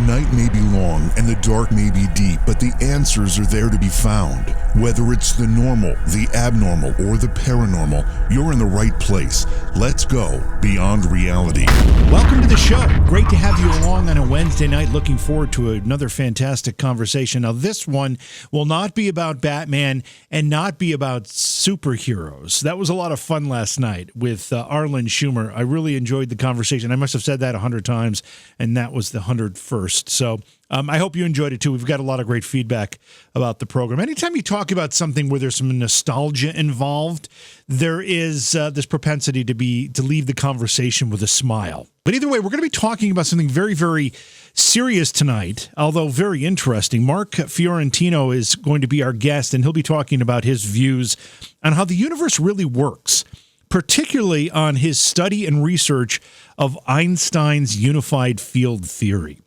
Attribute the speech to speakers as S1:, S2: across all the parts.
S1: night may be long and the dark may be deep, but the answers are there to be found. Whether it's the normal, the abnormal, or the paranormal, you're in the right place. Let's go beyond reality.
S2: Welcome to the show. Great to have you along on a Wednesday night. Looking forward to another fantastic conversation. Now, this one will not be about Batman and not be about superheroes. That was a lot of fun last night with Arlen Schumer. I really enjoyed the conversation. I must have said that 100 times, and that was the 101st. So I hope you enjoyed it, too. We've got a lot of great feedback about the program. Anytime you talk about something where there's some nostalgia involved, there is this propensity to leave the conversation with a smile. But either way, we're going to be talking about something very, very serious tonight, although very interesting. Mark Fiorentino is going to be our guest, and he'll be talking about his views on how the universe really works, particularly on his study and research of Einstein's unified field theory.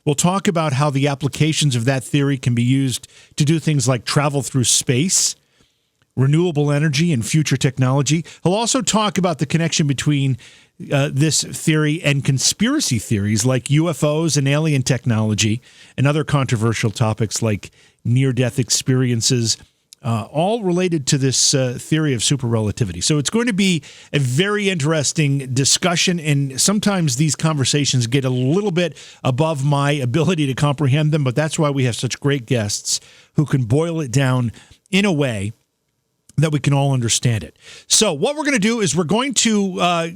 S2: We'll talk about how the applications of that theory can be used to do things like travel through space, renewable energy, and future technology. He'll also talk about the connection between this theory and conspiracy theories like UFOs and alien technology and other controversial topics like near-death experiences, all related to this theory of superrelativity. So it's going to be a very interesting discussion, and sometimes these conversations get a little bit above my ability to comprehend them, but that's why we have such great guests who can boil it down in a way that we can all understand it. So what we're going to do is we're going to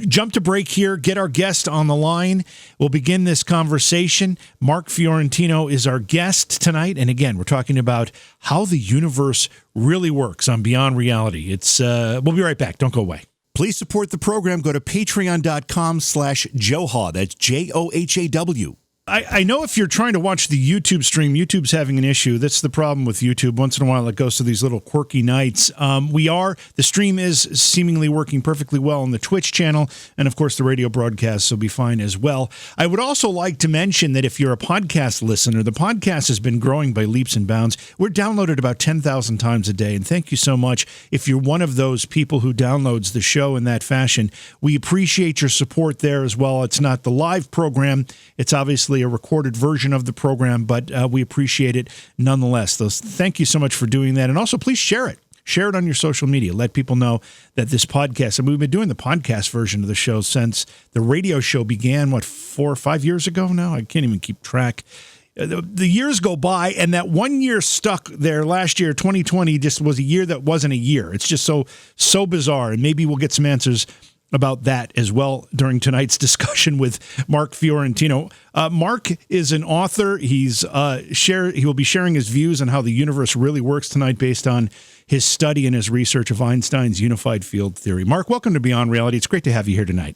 S2: jump to break here, get our guest on the line. We'll begin this conversation. Mark Fiorentino is our guest tonight. And again, we're talking about how the universe really works on Beyond Reality. We'll be right back. Don't go away. Please support the program. Go to patreon.com/Johhaw. That's JOHAW. I know if you're trying to watch the YouTube stream, YouTube's having an issue. That's the problem with YouTube. Once in a while, it goes to these little quirky nights. The stream is seemingly working perfectly well on the Twitch channel, and of course, the radio broadcasts will be fine as well. I would also like to mention that if you're a podcast listener, the podcast has been growing by leaps and bounds. We're downloaded about 10,000 times a day, and thank you so much. If you're one of those people who downloads the show in that fashion, we appreciate your support there as well. It's not the live program. It's obviously a recorded version of the program, but we appreciate it nonetheless. Thank you so much for doing that. And also, please share it. Share it on your social media. Let people know that this podcast, and we've been doing the podcast version of the show since the radio show began, 4 or 5 years ago now? I can't even keep track. The years go by, and that 1 year stuck there last year, 2020, just was a year that wasn't a year. It's just so bizarre, and maybe we'll get some answers about that as well during tonight's discussion with Mark Fiorentino. Mark is an author. He will be sharing his views on how the universe really works tonight based on his study and his research of Einstein's unified field theory. Mark, welcome to Beyond Reality. It's great to have you here tonight.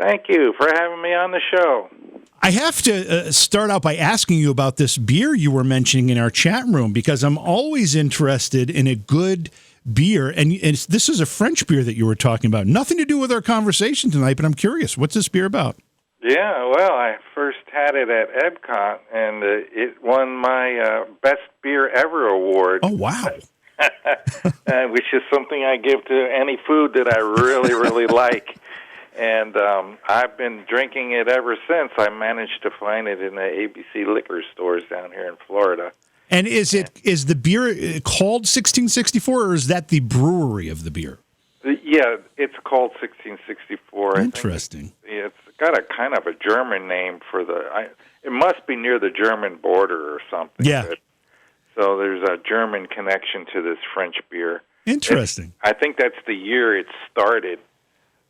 S3: Thank you for having me on the show.
S2: I have to start out by asking you about this beer you were mentioning in our chat room, because I'm always interested in a good beer, and this is a French beer that you were talking about. Nothing to do with our conversation tonight, but I'm curious. What's this beer about?
S3: Yeah, well, I first had it at Epcot, and it won my Best Beer Ever award.
S2: Oh, wow.
S3: Which is something I give to any food that I really, really like. And I've been drinking it ever since. I managed to find it in the ABC liquor stores down here in Florida.
S2: And is the beer called 1664, or is that the brewery of the beer?
S3: Yeah, it's called 1664.
S2: Interesting.
S3: It's got a kind of a German name for it must be near the German border or something.
S2: Yeah.
S3: So there's a German connection to this French beer.
S2: Interesting.
S3: I think that's the year it started.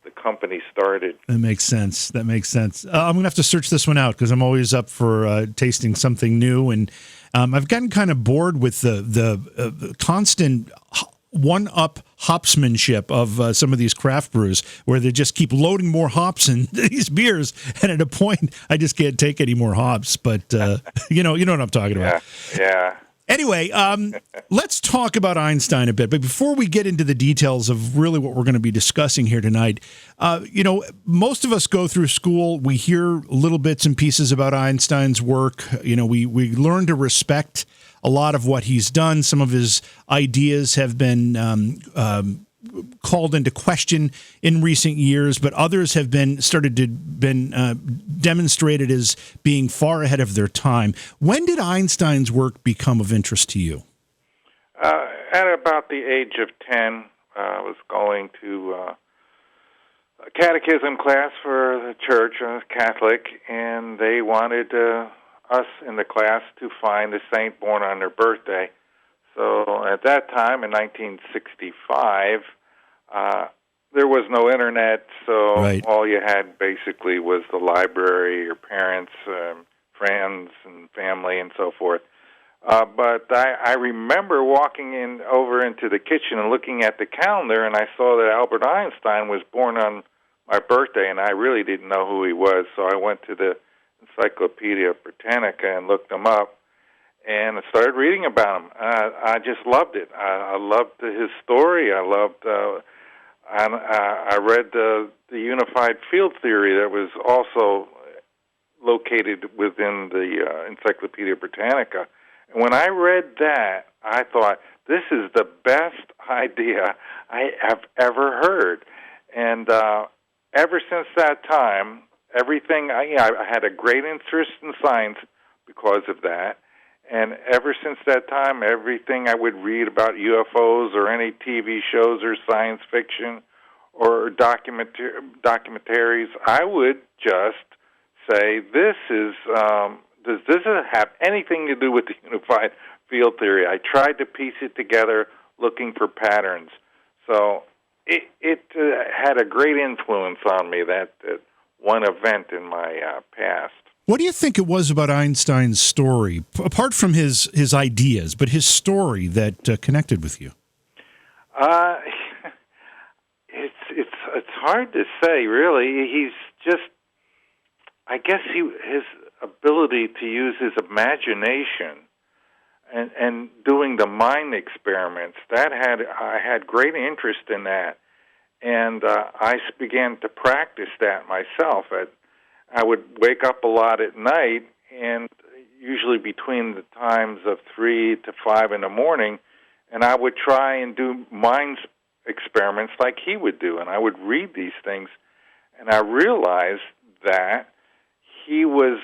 S3: The company started.
S2: That makes sense. I'm going to have to search this one out because I'm always up for tasting something new. And I've gotten kind of bored with the constant one-up hopsmanship of some of these craft brews, where they just keep loading more hops in these beers. And at a point, I just can't take any more hops. But you know what I'm talking about.
S3: Yeah.
S2: Anyway, let's talk about Einstein a bit. But before we get into the details of really what we're going to be discussing here tonight, most of us go through school. We hear little bits and pieces about Einstein's work. We learn to respect a lot of what he's done. Some of his ideas have been called into question in recent years, but others have been demonstrated as being far ahead of their time. When did Einstein's work become of interest to you?
S3: At about the age of 10, I was going to a catechism class for the church. I was Catholic, and they wanted us in the class to find a saint born on their birthday. So at that time, in 1965, there was no internet, so
S2: right.
S3: All you had basically was the library, your parents, friends, and family, and so forth. But I remember walking over into the kitchen and looking at the calendar, and I saw that Albert Einstein was born on my birthday, and I really didn't know who he was, so I went to the Encyclopedia Britannica and looked him up, and I started reading about him. I just loved it. I loved his story. I read the unified field theory that was also located within the Encyclopedia Britannica. And when I read that, I thought, this is the best idea I have ever heard. And ever since that time, everything, I had a great interest in science because of that. And ever since that time, everything I would read about UFOs or any TV shows or science fiction or documentaries, I would just say, does this have anything to do with the unified field theory? I tried to piece it together looking for patterns. So it had a great influence on me, that one event in my past.
S2: What do you think it was about Einstein's story, apart from his ideas, but his story that connected with you?
S3: It's hard to say, really. He's just, I guess his ability to use his imagination and doing the mind experiments, I had great interest in that, and I began to practice that myself. I would wake up a lot at night, and usually between the times of 3 to 5 in the morning, and I would try and do mind experiments like he would do, and I would read these things, and I realized that he was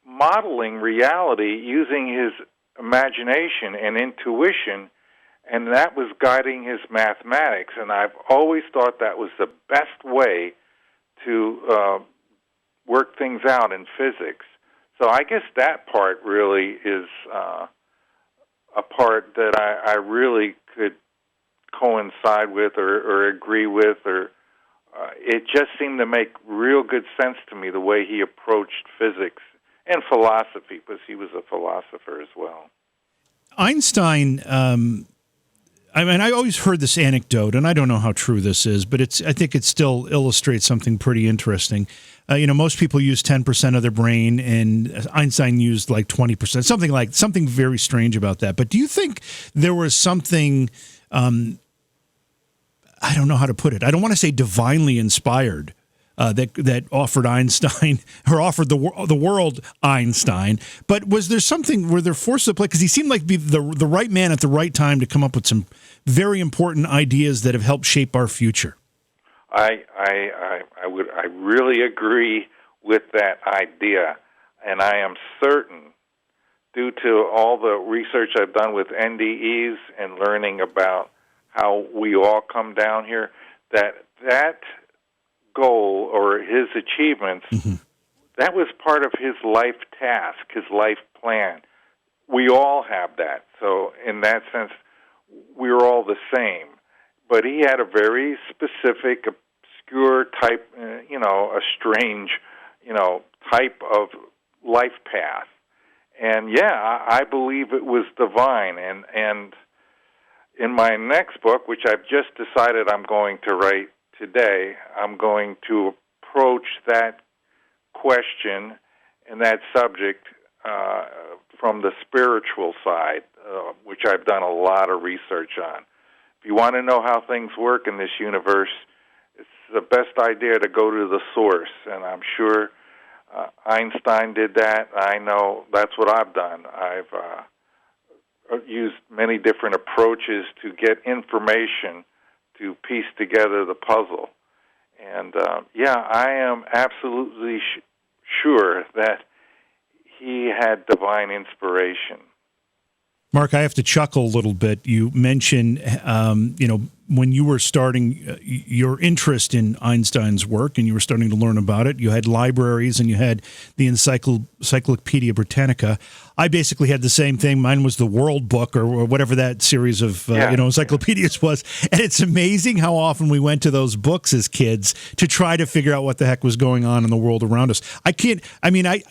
S3: modeling reality using his imagination and intuition, and that was guiding his mathematics, and I've always thought that was the best way to work things out in physics. So I guess that part really is a part that I really could coincide with or agree with, or it just seemed to make real good sense to me, the way he approached physics and philosophy, because he was a philosopher as well.
S2: Einstein, I always heard this anecdote, and I don't know how true this is, but I think it still illustrates something pretty interesting. Most people use 10% of their brain, and Einstein used like 20%, something very strange about that. But do you think there was something, I don't know how to put it, I don't want to say divinely inspired, that offered Einstein, or offered the world Einstein, but were there forces at play? Because he seemed like the right man at the right time to come up with some very important ideas that have helped shape our future.
S3: I really agree with that idea, and I am certain, due to all the research I've done with NDEs and learning about how we all come down here, that goal or his achievements, that was part of his life task, his life plan. We all have that. So in that sense, we're all the same. But he had a very specific, obscure type, a strange, type of life path. And yeah, I believe it was divine. And in my next book, which I've just decided I'm going to write today, I'm going to approach that question and that subject from the spiritual side, which I've done a lot of research on. If you want to know how things work in this universe, it's the best idea to go to the source, and I'm sure Einstein did that. I know that's what I've done. I've used many different approaches to get information to piece together the puzzle. And, I am absolutely sure that he had divine inspiration.
S2: Mark, I have to chuckle a little bit. You mentioned, when you were starting your interest in Einstein's work and you were starting to learn about it, you had libraries and you had the Encyclopedia Britannica. I basically had the same thing. Mine was the World Book or whatever that series of encyclopedias was. And it's amazing how often we went to those books as kids to try to figure out what the heck was going on in the world around us.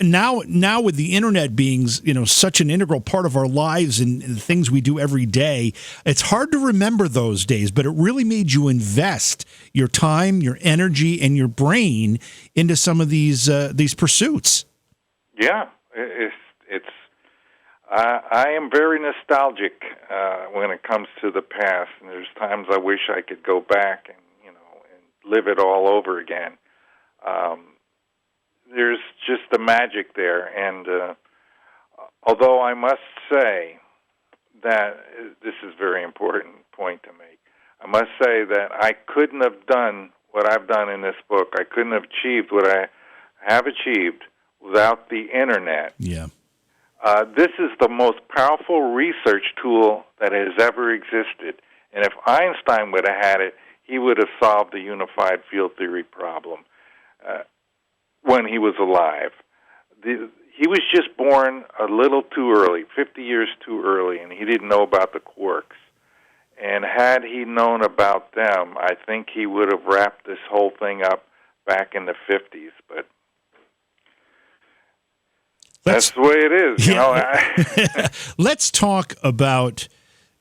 S2: Now with the internet being, such an integral part of our lives and the things we do every day, it's hard to remember those days, but it really made you invest your time, your energy, and your brain into some of these pursuits.
S3: Yeah, I am very nostalgic when it comes to the past, and there's times I wish I could go back and live it all over again. There's just the magic there, and although I must say that this is a very important point to make, I must say that I couldn't have done what I've done in this book. I couldn't have achieved what I have achieved without the internet.
S2: Yeah.
S3: This is the most powerful research tool that has ever existed. And if Einstein would have had it, he would have solved the unified field theory problem when he was alive. He was just born a little too early, 50 years too early, and he didn't know about the quarks. And had he known about them, I think he would have wrapped this whole thing up back in the 50s. But that's the way it is,
S2: Let's talk about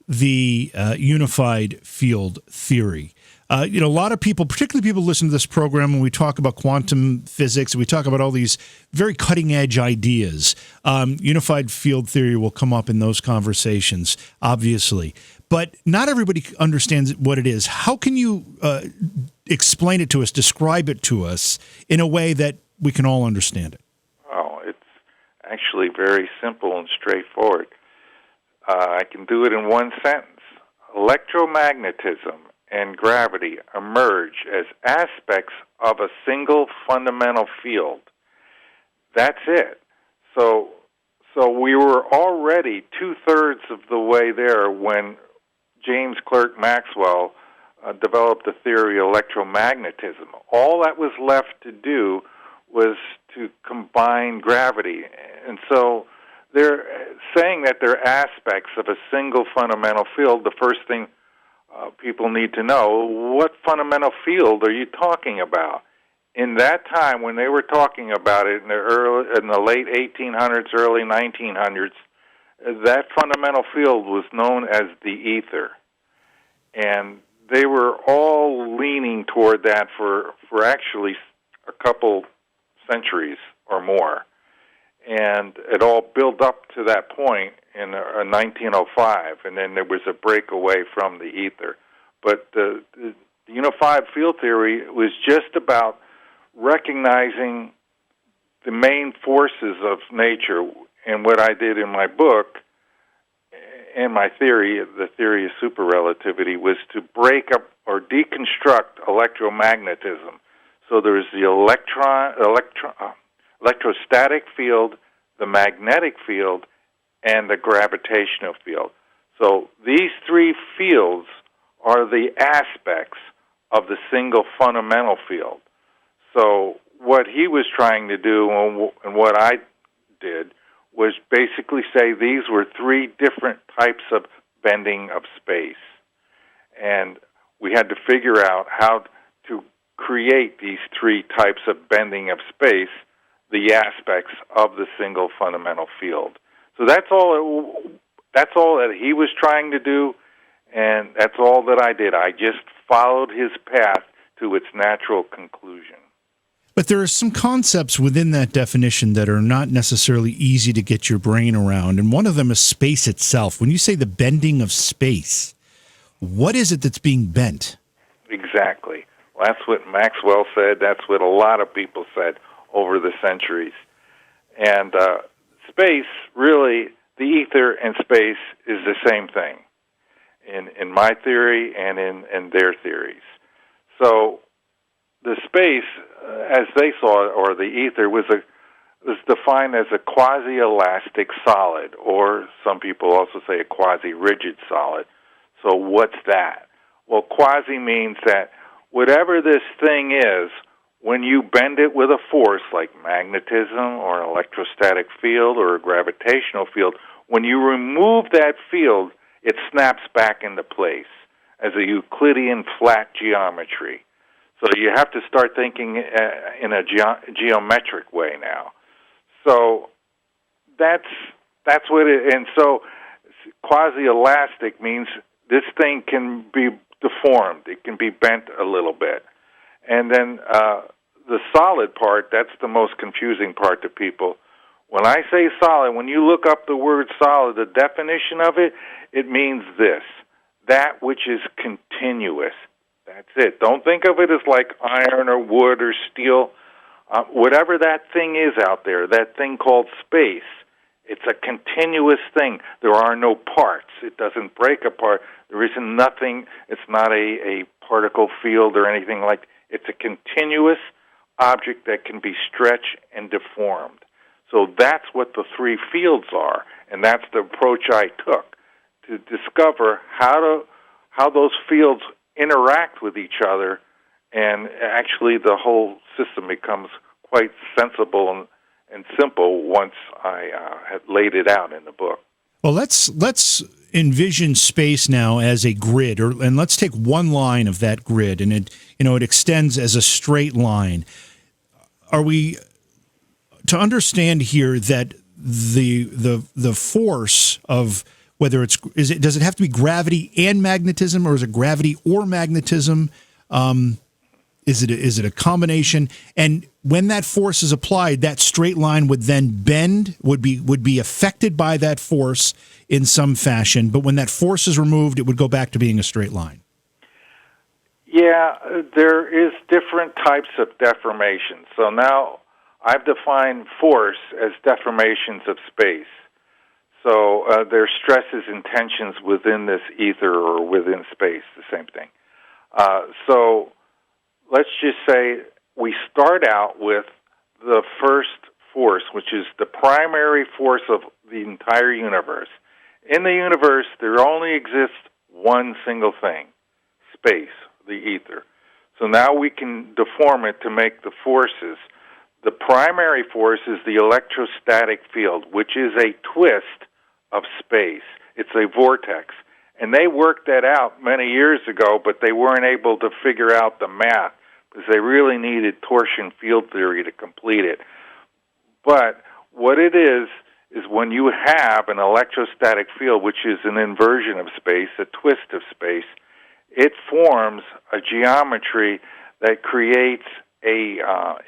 S2: the unified field theory. A lot of people, particularly people listen to this program when we talk about quantum physics, we talk about all these very cutting-edge ideas. Unified field theory will come up in those conversations, obviously. But not everybody understands what it is. How can you explain it to us, describe it to us in a way that we can all understand it?
S3: Oh, it's actually very simple and straightforward. I can do it in one sentence. Electromagnetism and gravity emerge as aspects of a single fundamental field. That's it. So we were already two-thirds of the way there when James Clerk Maxwell developed the theory of electromagnetism. All that was left to do was to combine gravity. And so they're saying that they're aspects of a single fundamental field. The first thing people need to know, what fundamental field are you talking about? In that time, when they were talking about it in the late 1800s, early 1900s, that fundamental field was known as the ether. And they were all leaning toward that for actually a couple centuries or more. And it all built up to that point in 1905, and then there was a breakaway from the ether. But the unified field theory was just about recognizing the main forces of nature. And what I did in my book and my theory, the theory of superrelativity, was to break up or deconstruct electromagnetism. So there's the electrostatic field, the magnetic field, and the gravitational field. So these three fields are the aspects of the single fundamental field. So what he was trying to do and what I did was basically say these were three different types of bending of space. And we had to figure out how to create these three types of bending of space, the aspects of the single fundamental field. So that's all that he was trying to do, and that's all that I did. I just followed his path to its natural conclusion.
S2: But there are some concepts within that definition that are not necessarily easy to get your brain around, and one of them is space itself. When you say the bending of space, what is it that's being bent?
S3: Exactly. Well, that's what Maxwell said. That's what a lot of people said over the centuries. And space, really, the ether and space is the same thing. in my theory and in their theories. So the space, as they saw it, or the ether, was defined as a quasi-elastic solid, or some people also say a quasi-rigid solid. So what's that? Well, quasi means that whatever this thing is, when you bend it with a force like magnetism or an electrostatic field or a gravitational field, when you remove that field, it snaps back into place as a Euclidean flat geometry. So you have to start thinking in a geometric way now. So that's what it. And so quasi-elastic means this thing can be deformed. It can be bent a little bit. And then the solid part, that's the most confusing part to people. When I say solid, when you look up the word solid, the definition of it, it means this: that which is continuous. That's it. Don't think of it as like iron or wood or steel. Whatever that thing is out there, that thing called space, it's a continuous thing. There are no parts. It doesn't break apart. There isn't nothing. It's not a particle field or anything like that. It's a continuous object that can be stretched and deformed. So that's what the three fields are, and that's the approach I took to discover how those fields interact with each other, and actually the whole system becomes quite sensible and simple once I had laid it out in the book.
S2: Well, let's envision space now as a grid, and let's take one line of that grid, and it extends as a straight line. Are we to understand here that the force of whether does it have to be gravity and magnetism, or is it gravity or magnetism? Is it a combination? And when that force is applied, that straight line would then bend, would be affected by that force in some fashion. But when that force is removed, it would go back to being a straight line.
S3: Yeah, there is different types of deformation. So now I've defined force as deformations of space. So there's stresses and tensions within this ether or within space, the same thing. So let's just say we start out with the first force, which is the primary force of the entire universe. In the universe, there only exists one single thing: space, the ether. So now we can deform it to make the forces. The primary force is the electrostatic field, which is a twist of space. It's a vortex. And they worked that out many years ago, but they weren't able to figure out the math because they really needed torsion field theory to complete it. But what it is when you have an electrostatic field, which is an inversion of space, a twist of space, it forms a geometry that creates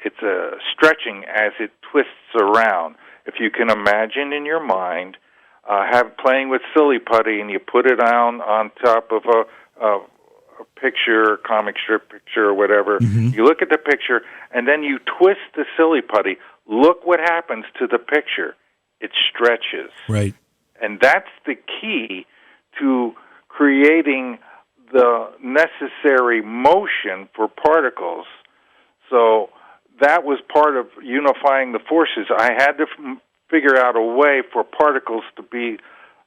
S3: it's a stretching as it twists around. If you can imagine in your mind, playing with silly putty, and you put it on top of a picture, comic strip picture, or whatever. Mm-hmm. You look at the picture, and then you twist the silly putty. Look what happens to the picture. It stretches.
S2: Right.
S3: And that's the key to creating the necessary motion for particles. So that was part of unifying the forces. I had to figure out a way for particles to be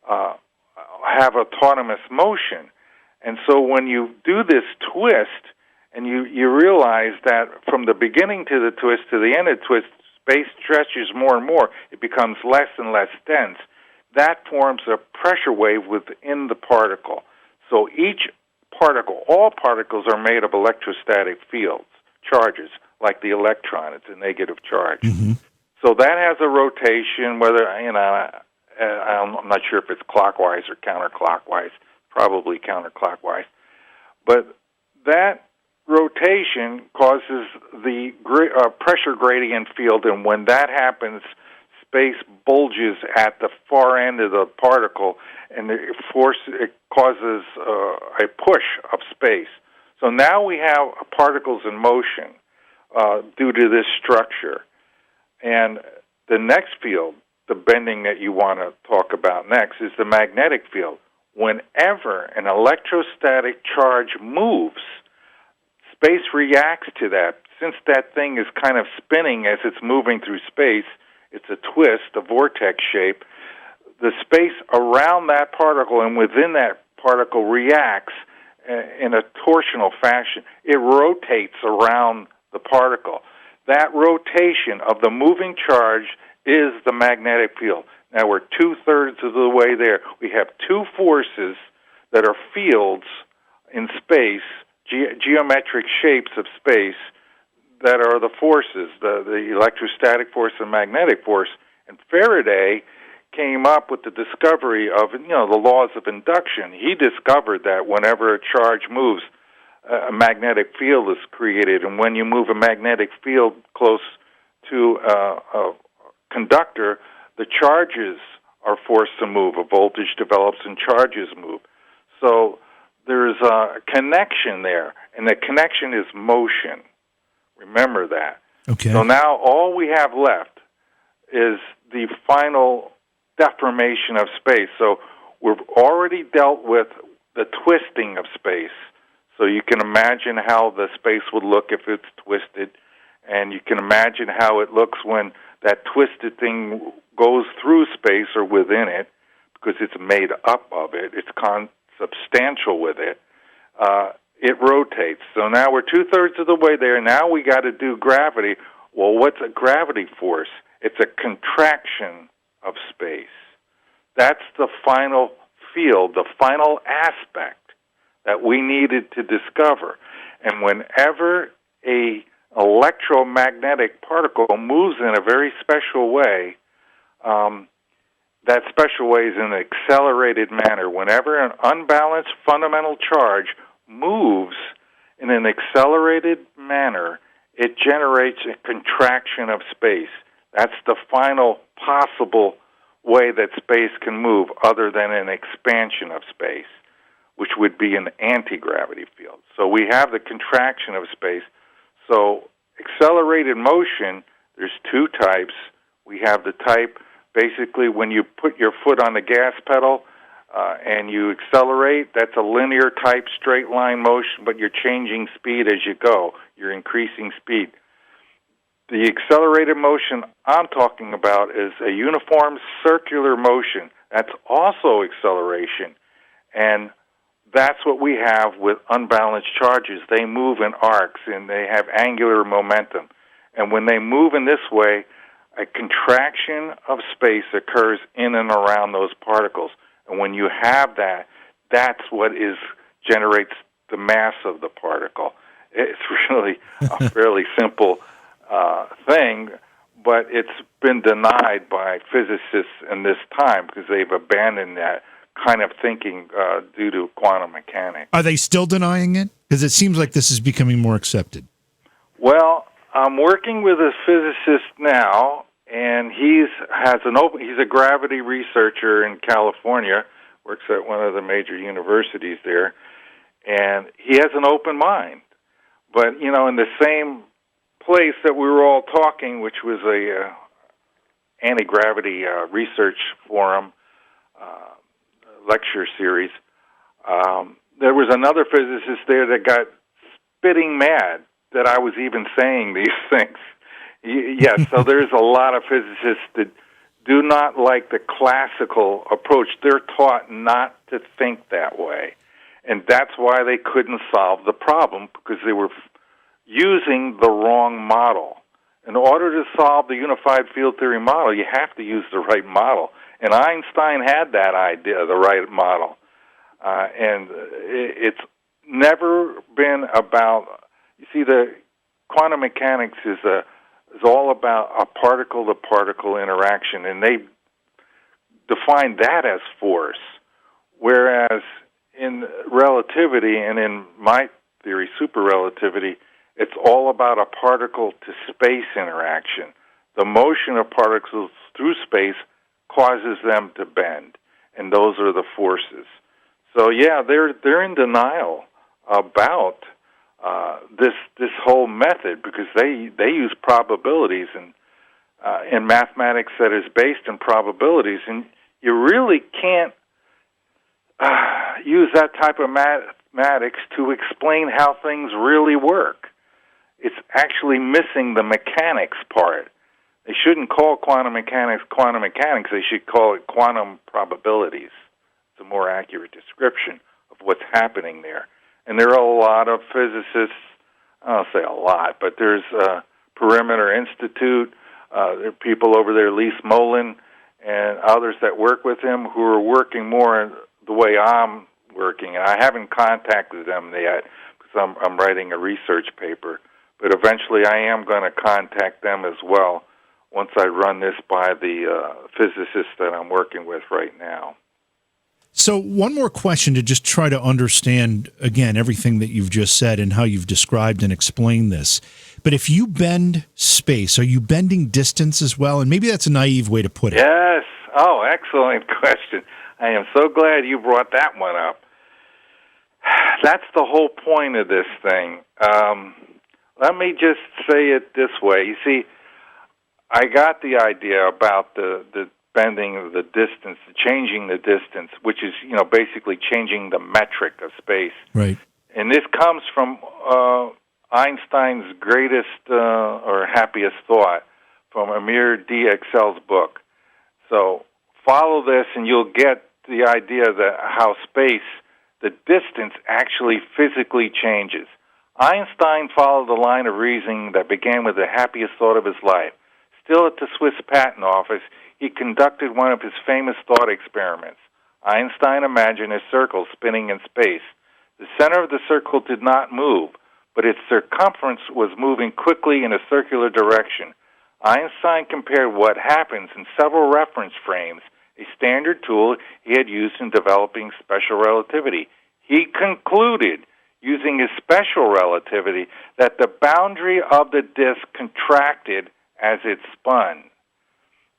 S3: have autonomous motion. And so when you do this twist, and you realize that from the beginning to the twist to the end of the twist, space stretches more and more, it becomes less and less dense. That forms a pressure wave within the particle. So each particle, all particles are made of electrostatic fields, charges, like the electron. It's a negative charge. Mm-hmm. So that has a rotation, whether, I'm not sure if it's clockwise or counterclockwise, probably counterclockwise. But that rotation causes the pressure gradient field, and when that happens, space bulges at the far end of the particle, and it causes a push of space. So now we have particles in motion due to this structure. And the next field, the bending that you want to talk about next, is the magnetic field. whenever an electrostatic charge moves, space reacts to that. Since that thing is kind of spinning as it's moving through space, it's a twist, a vortex shape, the space around that particle and within that particle reacts in a torsional fashion. It rotates around the particle. That rotation of the moving charge is the magnetic field. Now we're 2/3 of the way there. We have two forces that are fields in space, geometric shapes of space, that are the forces, the electrostatic force and magnetic force. And Faraday came up with the discovery of, the laws of induction. He discovered that whenever a charge moves, a magnetic field is created. And when you move a magnetic field close to a conductor, the charges are forced to move. A voltage develops and charges move. So there's a connection there, and the connection is motion. Remember that.
S2: Okay.
S3: So now all we have left is the final deformation of space. So we've already dealt with the twisting of space. So you can imagine how the space would look if it's twisted, and you can imagine how it looks when that twisted thing goes through space or within it, because it's made up of it. It's consubstantial with it. It rotates. So now we're 2/3 of the way there. Now we got to do gravity. Well, what's a gravity force? It's a contraction of space. That's the final field, the final aspect that we needed to discover. And whenever a electromagnetic particle moves in a very special way, that special way is in an accelerated manner. Whenever an unbalanced fundamental charge moves in an accelerated manner, it generates a contraction of space. That's the final possible way that space can move, other than an expansion of space, which would be an anti-gravity field. So we have the contraction of space. So accelerated motion, there's two types. We have the type, basically, when you put your foot on the gas pedal and you accelerate, that's a linear type straight line motion, but you're changing speed as you go. You're increasing speed. The accelerated motion I'm talking about is a uniform circular motion. That's also acceleration. And that's what we have with unbalanced charges. They move in arcs, and they have angular momentum. And when they move in this way, a contraction of space occurs in and around those particles. And when you have that, that's what generates the mass of the particle. It's really a fairly simple thing, but it's been denied by physicists in this time because they've abandoned that kind of thinking due to quantum mechanics.
S2: Are they still denying it? Because it seems like this is becoming more accepted.
S3: Well, I'm working with a physicist now, and he's a gravity researcher in California, works at one of the major universities there, and he has an open mind. But, in the same place that we were all talking, which was a anti-gravity research forum lecture series, there was another physicist there that got spitting mad that I was even saying these things. Yes, so there's a lot of physicists that do not like the classical approach. They're taught not to think that way. And that's why they couldn't solve the problem, because they were using the wrong model. In order to solve the unified field theory model, you have to use the right model. And Einstein had that idea, the right model. And it's never been about, you see, the quantum mechanics is all about a particle-to-particle interaction, and they define that as force. Whereas in relativity, and in my theory, superrelativity, it's all about a particle-to-space interaction. The motion of particles through space causes them to bend, and those are the forces. So, yeah, they're in denial about this whole method, because they use probabilities and in mathematics that is based in probabilities, and you really can't use that type of mathematics to explain how things really work. It's actually missing the mechanics part. They shouldn't call quantum mechanics. They should call it quantum probabilities. It's a more accurate description of what's happening there. And there are a lot of physicists, I don't say a lot, but there's Perimeter Institute, there are people over there, Lee Smolin, and others that work with him who are working more the way I'm working. And I haven't contacted them yet because I'm writing a research paper. But eventually I am going to contact them as well once I run this by the physicists that I'm working with right now.
S2: So one more question to just try to understand, again, everything that you've just said and how you've described and explained this. But if you bend space, are you bending distance as well? And maybe that's a naive way to put it.
S3: Yes. Oh, excellent question. I am so glad you brought that one up. That's the whole point of this thing. Let me just say it this way. You see, I got the idea about the bending of the distance, changing the distance, which is, basically changing the metric of space.
S2: Right.
S3: And this comes from Einstein's greatest or happiest thought from Amir D. Excel's book. So follow this and you'll get the idea that how space, the distance actually physically changes. Einstein followed the line of reasoning that began with the happiest thought of his life. Still at the Swiss Patent Office, he conducted one of his famous thought experiments. Einstein imagined a circle spinning in space. The center of the circle did not move, but its circumference was moving quickly in a circular direction. Einstein compared what happens in several reference frames, a standard tool he had used in developing special relativity. He concluded, using his special relativity, that the boundary of the disk contracted as it spun.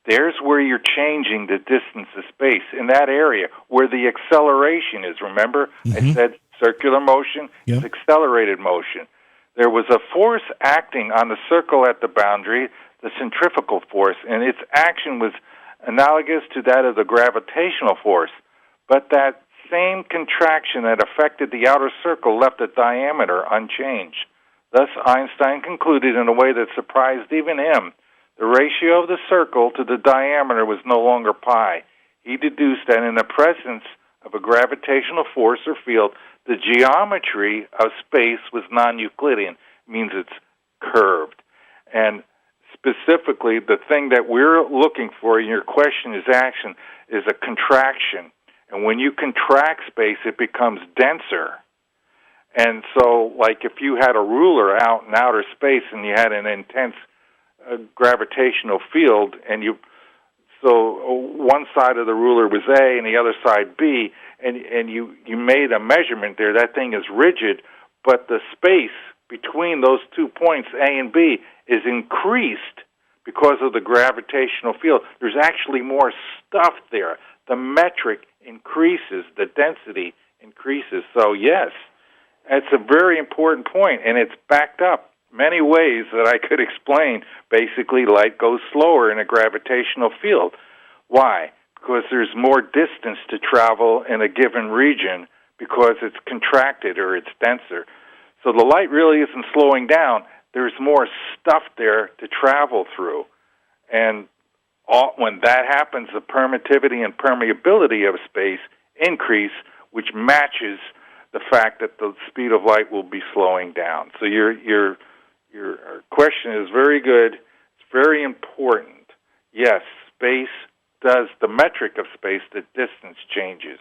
S3: There's where you're changing the distance of space, in that area where the acceleration is. Remember, I said circular motion is accelerated motion. There was a force acting on the circle at the boundary, the centrifugal force, and its action was analogous to that of the gravitational force. But that same contraction that affected the outer circle left the diameter unchanged. Thus, Einstein concluded in a way that surprised even him. The ratio of the circle to the diameter was no longer pi. He deduced that in the presence of a gravitational force or field, the geometry of space was non-Euclidean, means it's curved. And specifically, the thing that we're looking for in your question is action, is a contraction. And when you contract space, it becomes denser. And so, like if you had a ruler out in outer space and you had an intense gravitational field, and so one side of the ruler was A and the other side B, and you made a measurement there, that thing is rigid, but the space between those 2 points, A and B, is increased because of the gravitational field. There's actually more stuff there. The metric increases, the density increases. So yes, that's a very important point, and it's backed up many ways that I could explain. Basically, light goes slower in a gravitational field. Why? Because there's more distance to travel in a given region because it's contracted or it's denser. So the light really isn't slowing down. There's more stuff there to travel through. And when that happens, the permittivity and permeability of space increase, which matches the fact that the speed of light will be slowing down. So your question is very good. It's very important. Yes, space does, the metric of space, the distance changes.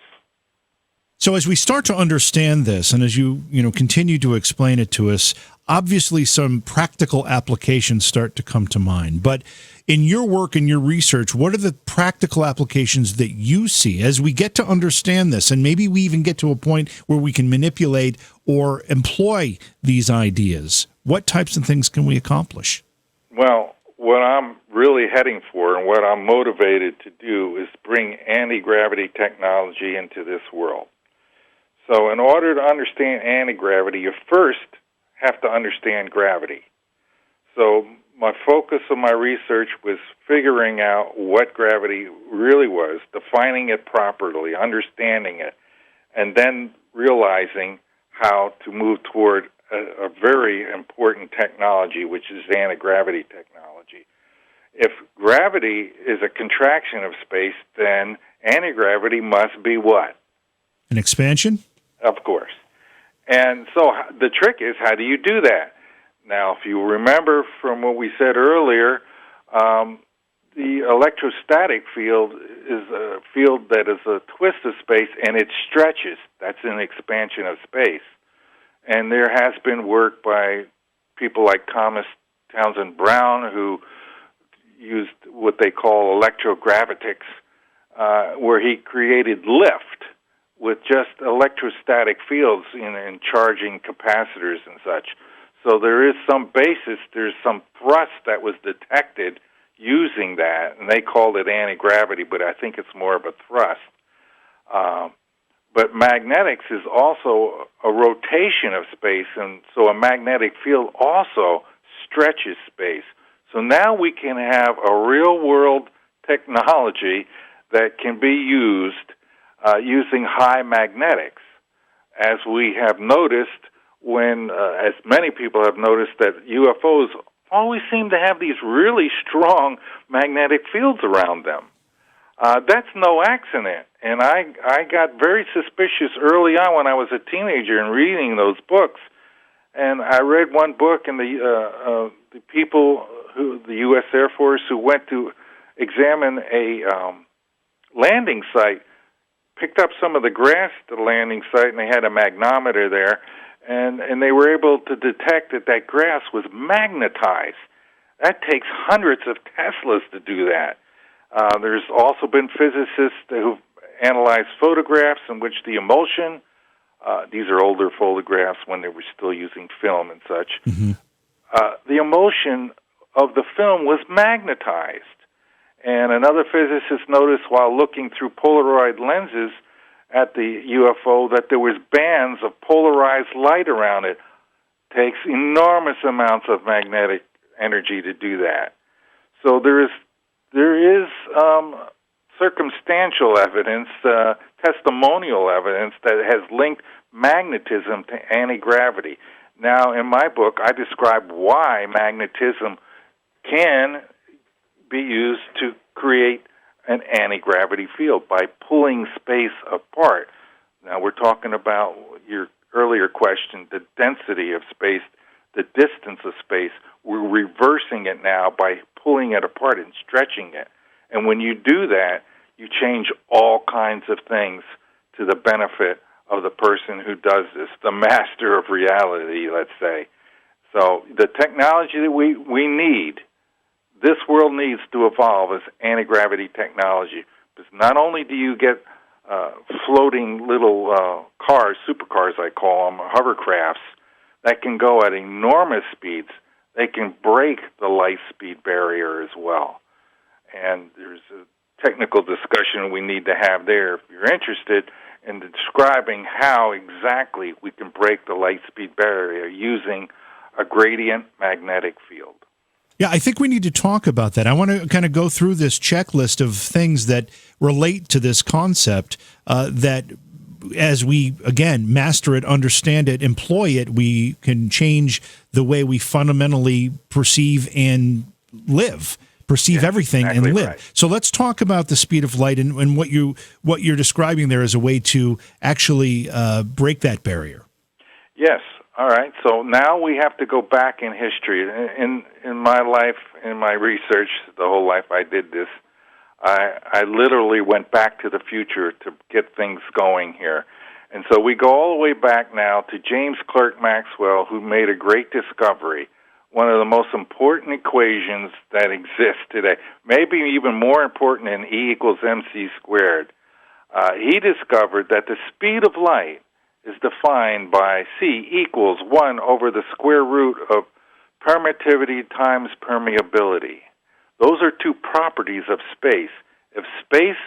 S2: So as we start to understand this, and as you continue to explain it to us, obviously some practical applications start to come to mind. But in your work and your research, what are the practical applications that you see as we get to understand this? And maybe we even get to a point where we can manipulate or employ these ideas. What types of things can we accomplish?
S3: Well, what I'm really heading for and what I'm motivated to do is bring anti-gravity technology into this world. So in order to understand anti-gravity, you first have to understand gravity. So my focus of my research was figuring out what gravity really was, defining it properly, understanding it, and then realizing how to move toward a very important technology, which is anti-gravity technology. If gravity is a contraction of space, then anti-gravity must be what?
S2: An expansion?
S3: Of course. And so the trick is, how do you do that? Now, if you remember from what we said earlier, the electrostatic field is a field that is a twist of space, and it stretches. That's an expansion of space. And there has been work by people like Thomas Townsend Brown, who used what they call electrogravitics, where he created lift with just electrostatic fields in charging capacitors and such. So there is some basis, there's some thrust that was detected using that, and they called it anti-gravity, but I think it's more of a thrust. But magnetics is also a rotation of space, and so a magnetic field also stretches space. So now we can have a real-world technology that can be used using high magnetics, as we have noticed when, as many people have noticed, that UFOs always seem to have these really strong magnetic fields around them. That's no accident, and I got very suspicious early on when I was a teenager in reading those books. And I read one book, and the people the U.S. Air Force who went to examine a landing site picked up some of the grass at the landing site, and they had a magnometer there, and they were able to detect that grass was magnetized. That takes hundreds of Teslas to do that. There's also been physicists who've analyzed photographs in which the emulsion, these are older photographs when they were still using film and such, the emulsion of the film was magnetized. And another physicist noticed while looking through Polaroid lenses at the UFO that there was bands of polarized light around it. Takes enormous amounts of magnetic energy to do that. So there is circumstantial evidence, testimonial evidence that has linked magnetism to anti-gravity. Now, in my book, I describe why magnetism can be used to create an anti-gravity field by pulling space apart. Now, we're talking about your earlier question, the density of space, the distance of space. We're reversing it now by pulling it apart and stretching it. And when you do that, you change all kinds of things to the benefit of the person who does this, the master of reality, let's say. So the technology that we need, this world needs to evolve, is anti-gravity technology. Because not only do you get floating little cars, supercars I call them, hovercrafts, that can go at enormous speeds, they can break the light speed barrier as well. And there's a technical discussion we need to have there if you're interested in describing how exactly we can break the light speed barrier using a gradient magnetic field.
S2: Yeah, I think we need to talk about that. I want to kind of go through this checklist of things that relate to this concept that as we, again, master it, understand it, employ it, we can change the way we fundamentally perceive and live, everything exactly, and live. Right. So let's talk about the speed of light and what you're describing there as a way to actually break that barrier.
S3: Yes. All right, so now we have to go back in history. In my life, in my research, the whole life I did this, I literally went back to the future to get things going here. And so we go all the way back now to James Clerk Maxwell, who made a great discovery, one of the most important equations that exist today, maybe even more important than E equals MC squared. He discovered that the speed of light is defined by C equals 1 over the square root of permittivity times permeability. Those are two properties of space. If space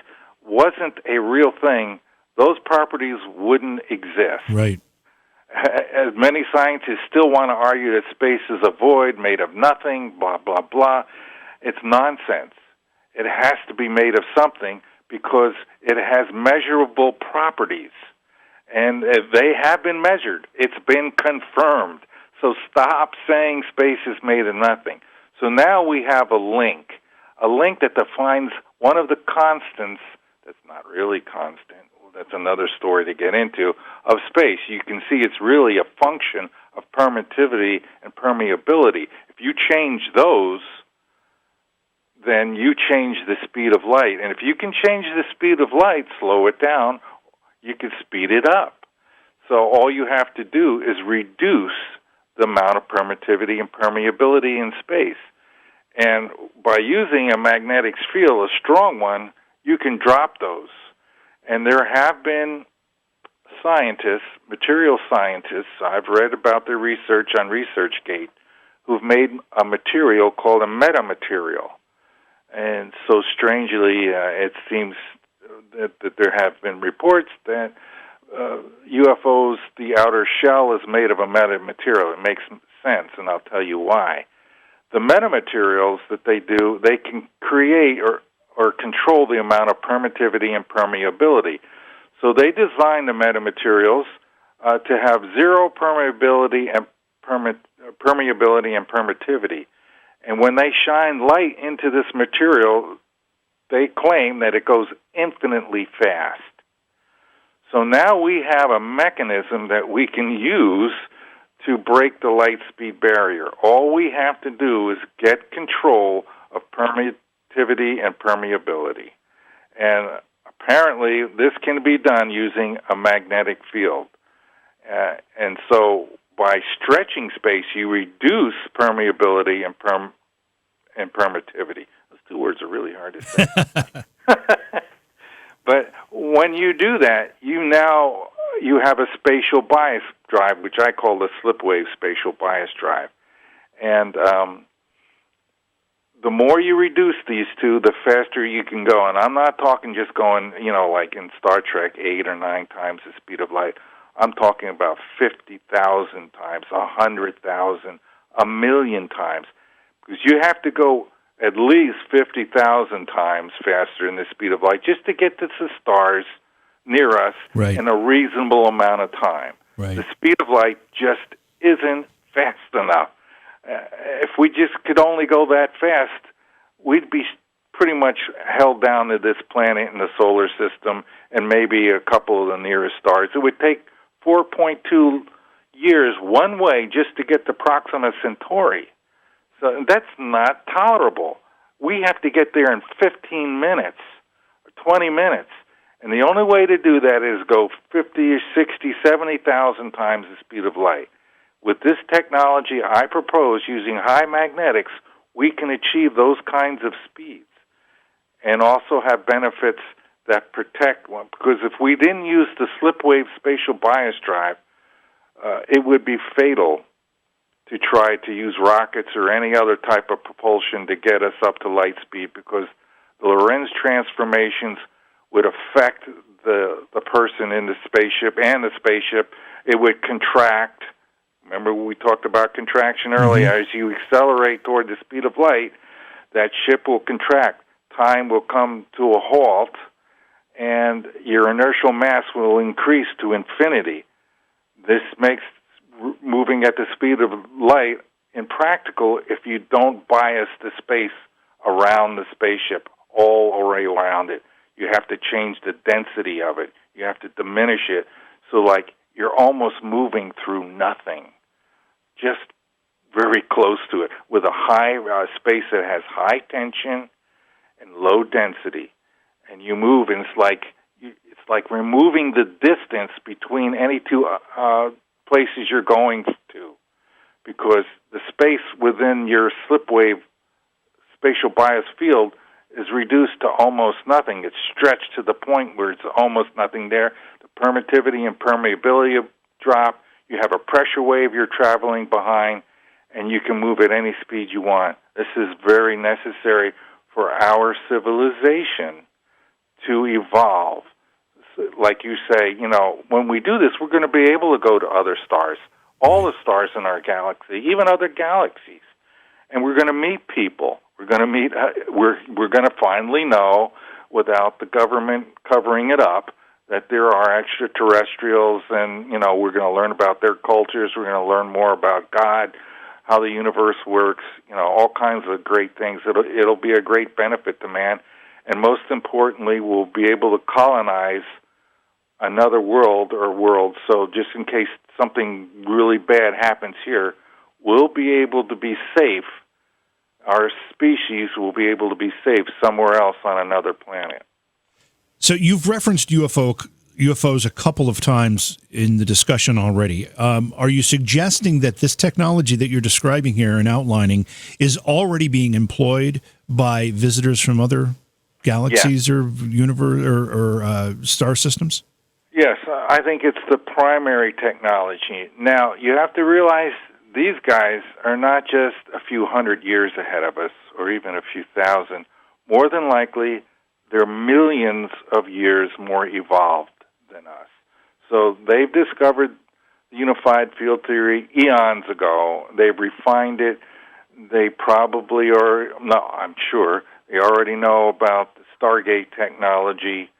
S3: wasn't a real thing, those properties wouldn't exist.
S2: Right.
S3: As many scientists still want to argue that space is a void made of nothing, blah, blah, blah, it's nonsense. It has to be made of something because it has measurable properties. And they have been measured. It's been confirmed. So stop saying space is made of nothing. So now we have a link that defines one of the constants that's not really constant. That's another story to get into, of space. You can see it's really a function of permittivity and permeability. If you change those, then you change the speed of light. And if you can change the speed of light, slow it down, you can speed it up. So all you have to do is reduce the amount of permittivity and permeability in space. And by using a magnetic field, a strong one, you can drop those. And there have been scientists, material scientists, I've read about their research on ResearchGate, who've made a material called a metamaterial. And so strangely, it seems that there have been reports that UFOs, the outer shell, is made of a metamaterial. It makes sense, and I'll tell you why. The metamaterials that they do, they can create or control the amount of permittivity and permeability. So they design the metamaterials to have zero permeability and permittivity. And when they shine light into this material, they claim that it goes infinitely fast. So now we have a mechanism that we can use to break the light speed barrier. All we have to do is get control of permittivity and permeability. And apparently this can be done using a magnetic field. And so by stretching space, you reduce permeability and permittivity. Those two words are really hard to say. But when you do that, you have a spatial bias drive, which I call the slipwave spatial bias drive. And the more you reduce these two, the faster you can go. And I'm not talking just going, like in Star Trek, 8 or 9 times the speed of light. I'm talking about 50,000 times, 100,000, 1,000,000 times. Because you have to go at least 50,000 times faster than the speed of light just to get to the stars near us in a reasonable amount of time.
S2: Right.
S3: The speed of light just isn't fast enough. If we just could only go that fast, we'd be pretty much held down to this planet in the solar system and maybe a couple of the nearest stars. It would take 4.2 years one way just to get to Proxima Centauri. So that's not tolerable. We have to get there in 15 minutes or 20 minutes. And the only way to do that is go 50, 60, 70,000 times the speed of light. With this technology I propose, using high magnetics, we can achieve those kinds of speeds and also have benefits that protect one. Because if we didn't use the slipwave spatial bias drive, it would be fatal to try to use rockets or any other type of propulsion to get us up to light speed, because the Lorentz transformations would affect the person in the spaceship and the spaceship. It would contract. Remember we talked about contraction earlier. As you accelerate toward the speed of light, that ship will contract. Time will come to a halt, and your inertial mass will increase to infinity. This makes moving at the speed of light impractical if you don't bias the space around the spaceship, all around it. You have to change the density of it. You have to diminish it. So like you're almost moving through nothing, just very close to it, with a high space that has high tension and low density. And you move, and it's like removing the distance between any two places you're going to, because the space within your slipwave spatial bias field is reduced to almost nothing. It's stretched to the point where it's almost nothing there. The permittivity and permeability drop. You have a pressure wave you're traveling behind, and you can move at any speed you want. This is very necessary for our civilization to evolve. Like you say, when we do this, we're going to be able to go to other stars, all the stars in our galaxy, even other galaxies, and we're going to meet people. We're going to meet. We're going to finally know, without the government covering it up, that there are extraterrestrials, and we're going to learn about their cultures. We're going to learn more about God, how the universe works. All kinds of great things. It'll be a great benefit to man, and most importantly, we'll be able to colonize another world or worlds. So just in case something really bad happens here, we'll be able to be safe. Our species will be able to be safe somewhere else on another planet.
S2: So you've referenced UFOs a couple of times in the discussion already. Are you suggesting that this technology that you're describing here and outlining is already being employed by visitors from other galaxies or universe or star systems?
S3: Yes, I think it's the primary technology. Now, you have to realize these guys are not just a few hundred years ahead of us or even a few thousand. More than likely, they're millions of years more evolved than us. So they've discovered the unified field theory eons ago. They've refined it. They probably I'm sure, they already know about the Stargate technology,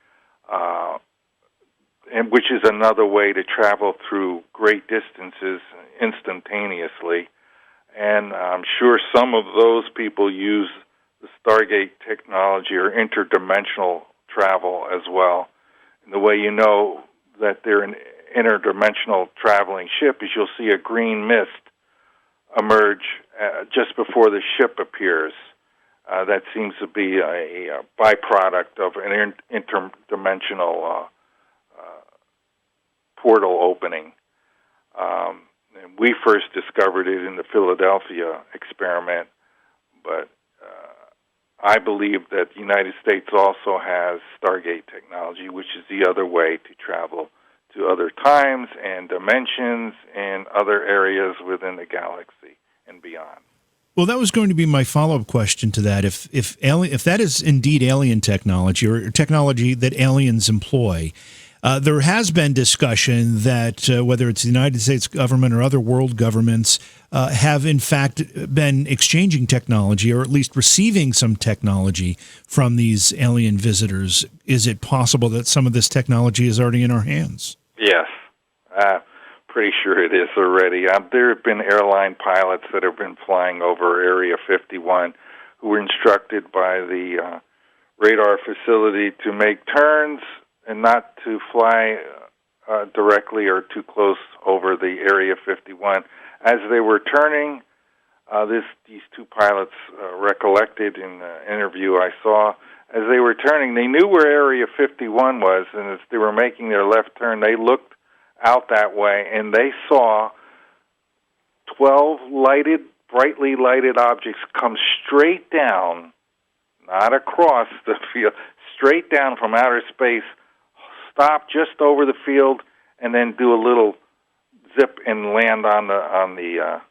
S3: and which is another way to travel through great distances instantaneously. And I'm sure some of those people use the Stargate technology or interdimensional travel as well. And the way you know that they're an interdimensional traveling ship is you'll see a green mist emerge just before the ship appears. That seems to be a byproduct of an interdimensional portal opening. And we first discovered it in the Philadelphia experiment, but I believe that the United States also has Stargate technology, which is the other way to travel to other times and dimensions and other areas within the galaxy and beyond.
S2: Well, that was going to be my follow-up question to that. If that is indeed alien technology or technology that aliens employ, there has been discussion that whether it's the United States government or other world governments have in fact been exchanging technology or at least receiving some technology from these alien visitors. Is it possible that some of this technology is already in our hands?
S3: Yes. Pretty sure it is already. There have been airline pilots that have been flying over Area 51 who were instructed by the radar facility to make turns and not to fly directly or too close over the Area 51. As they were turning, these two pilots recollected in the interview I saw, as they were turning, they knew where Area 51 was, and as they were making their left turn, they looked out that way, and they saw 12 brightly lighted objects come straight down, not across the field, straight down from outer space, stop just over the field, and then do a little zip and land on the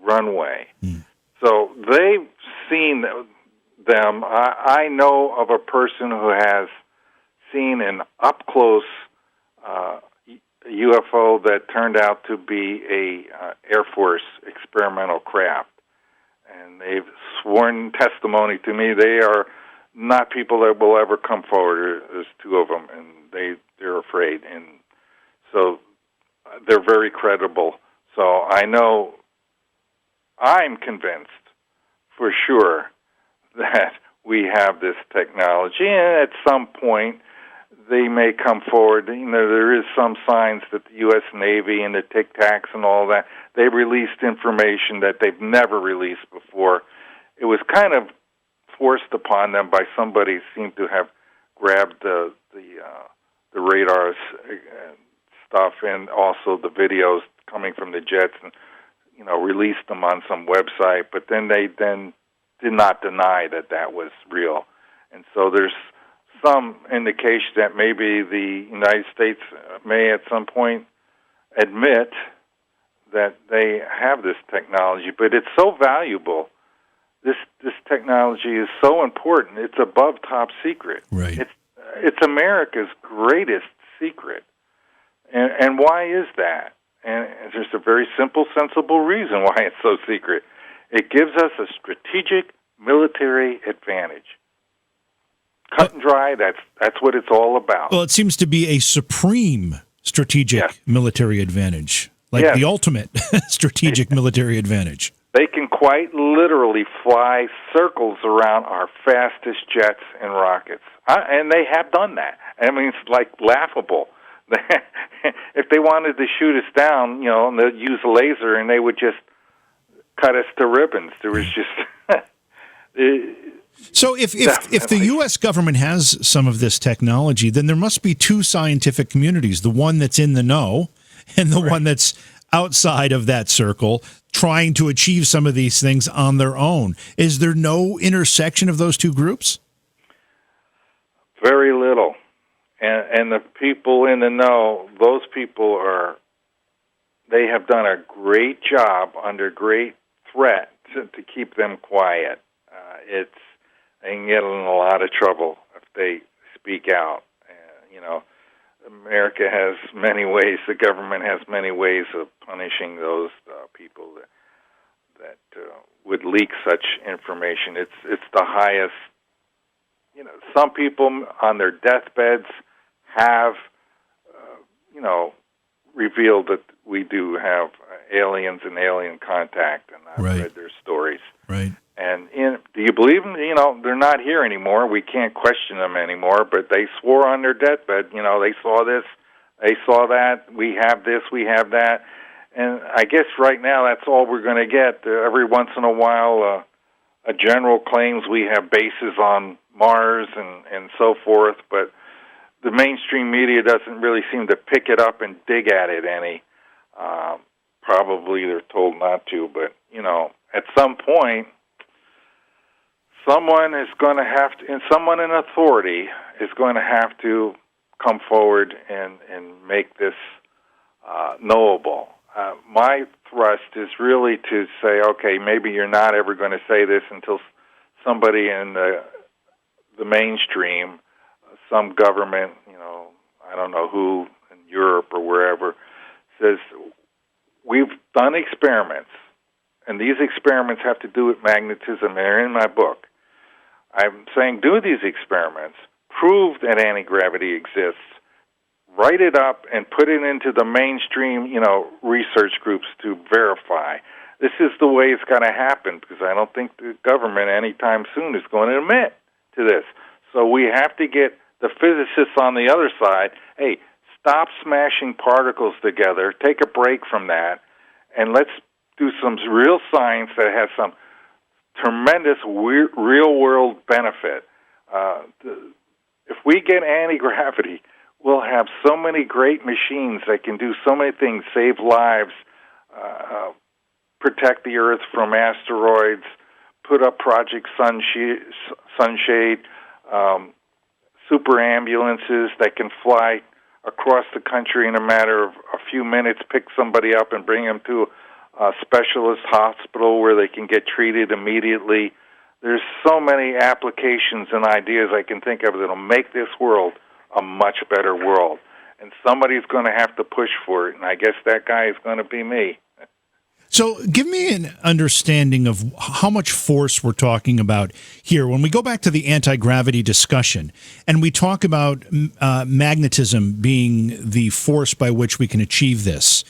S3: runway. So they've seen them. I know of a person who has seen an up-close UFO that turned out to be a Air Force experimental craft. And they've sworn testimony to me. They are not people that will ever come forward. There's two of them, and they're afraid. And so they're very credible. So I know, I'm convinced for sure that we have this technology, and at some point they may come forward. There is some signs that the U.S. Navy and the Tic Tacs and all that, they've released information that they've never released before. It was kind of forced upon them by somebody who seemed to have grabbed the radar stuff and also the videos coming from the jets and released them on some website. But then they did not deny that was real, and so there's some indication that maybe the United States may at some point admit that they have this technology, but it's so valuable. This technology is so important. It's above top secret.
S2: Right.
S3: It's America's greatest secret. And why is that? And there's a very simple, sensible reason why it's so secret. It gives us a strategic military advantage. Cut and dry, that's what it's all about.
S2: Well, it seems to be a supreme strategic military advantage, like the ultimate strategic military advantage.
S3: They can quite literally fly circles around our fastest jets and rockets. And they have done that. I mean, it's like laughable. If they wanted to shoot us down, and they'd use a laser and they would just cut us to ribbons. There was just...
S2: So if the U.S. government has some of this technology, then there must be two scientific communities, the one that's in the know and the one that's outside of that circle, trying to achieve some of these things on their own. Is there no intersection of those two groups?
S3: Very little. And the people in the know, those people they have done a great job under great threat to keep them quiet. They can get in a lot of trouble if they speak out. America has many ways, the government has many ways of punishing those people that would leak such information. It's the highest. Some people on their deathbeds have, revealed that we do have aliens and alien contact, and I've read their stories.
S2: Right.
S3: And do you believe them? They're not here anymore. We can't question them anymore, but they swore on their deathbed, they saw this, they saw that, we have this, we have that. And I guess right now that's all we're going to get. Every once in a while, a general claims we have bases on Mars and so forth, but the mainstream media doesn't really seem to pick it up and dig at it any. Probably they're told not to, but, at some point, someone is going to have to, and someone in authority is going to have to come forward and make this knowable. My thrust is really to say, okay, maybe you're not ever going to say this until somebody in the mainstream, some government, I don't know who, in Europe or wherever, says, we've done experiments, and these experiments have to do with magnetism. They're in my book. I'm saying do these experiments, prove that anti-gravity exists, write it up and put it into the mainstream, research groups to verify. This is the way it's going to happen, because I don't think the government anytime soon is going to admit to this. So we have to get the physicists on the other side, hey, stop smashing particles together, take a break from that, and let's do some real science that has some tremendous real-world benefit. If we get anti-gravity, we'll have so many great machines that can do so many things, save lives, protect the Earth from asteroids, put up Project Sunshade, super ambulances that can fly across the country in a matter of a few minutes, pick somebody up and bring them to a specialist hospital where they can get treated immediately. There's so many applications and ideas I can think of that'll make this world a much better world. And somebody's going to have to push for it, and I guess that guy is going to be me.
S2: So give me an understanding of how much force we're talking about here. When we go back to the anti-gravity discussion, and we talk about magnetism being the force by which we can achieve this,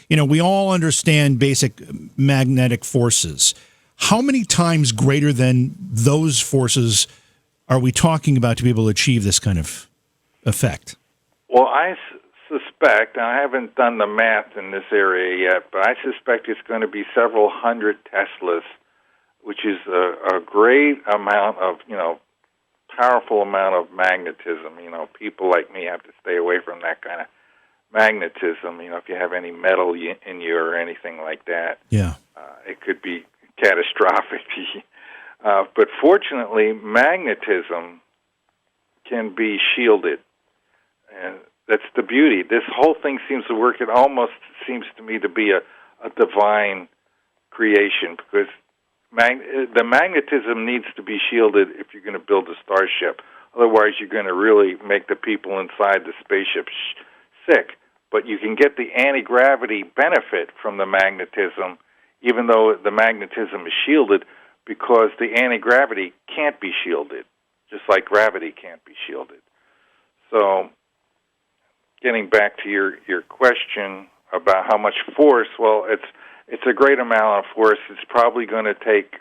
S2: we all understand basic magnetic forces. How many times greater than those forces are we talking about to be able to achieve this kind of effect?
S3: Well, I suspect, and I haven't done the math in this area yet, but I suspect it's going to be several hundred Teslas, which is a great amount of, powerful amount of magnetism. People like me have to stay away from that kind of magnetism. If you have any metal in you or anything like that, it could be catastrophic. But fortunately, magnetism can be shielded, and that's the beauty. This whole thing seems to work. It almost seems to me to be a divine creation, because the magnetism needs to be shielded if you're going to build a starship. Otherwise, you're going to really make the people inside the spaceship sick. But you can get the anti-gravity benefit from the magnetism, even though the magnetism is shielded, because the anti-gravity can't be shielded. just like gravity can't be shielded. So, getting back to your question about how much force, well, it's a great amount of force. It's probably going to take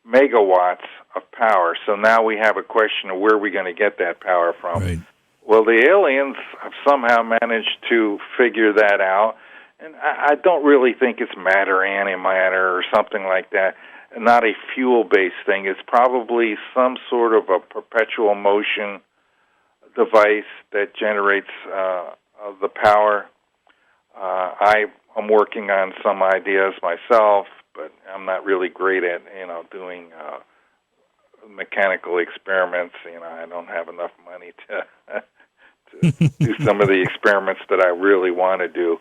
S3: megawatts of power. So now we have a question of where are we going to get that power from?
S2: Right.
S3: Well, the aliens have somehow managed to figure that out, and I don't really think it's matter, antimatter, or something like that. Not a fuel-based thing. It's probably some sort of a perpetual motion device that generates the power. I'm working on some ideas myself, but I'm not really great at doing mechanical experiments. I don't have enough money to do some of the experiments that I really want to do.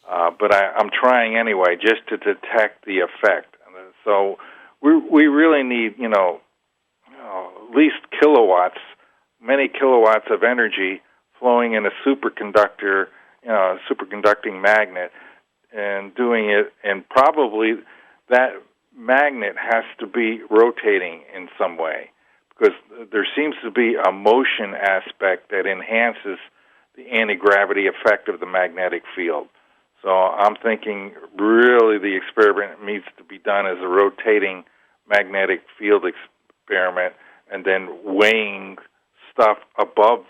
S3: But I'm trying anyway, just to detect the effect. So we really need at least kilowatts, many kilowatts of energy flowing in a superconductor, a superconducting magnet, and doing it, and probably that magnet has to be rotating in some way, because there seems to be a motion aspect that enhances the anti-gravity effect of the magnetic field. So I'm thinking really the experiment needs to be done as a rotating magnetic field experiment, and then weighing stuff above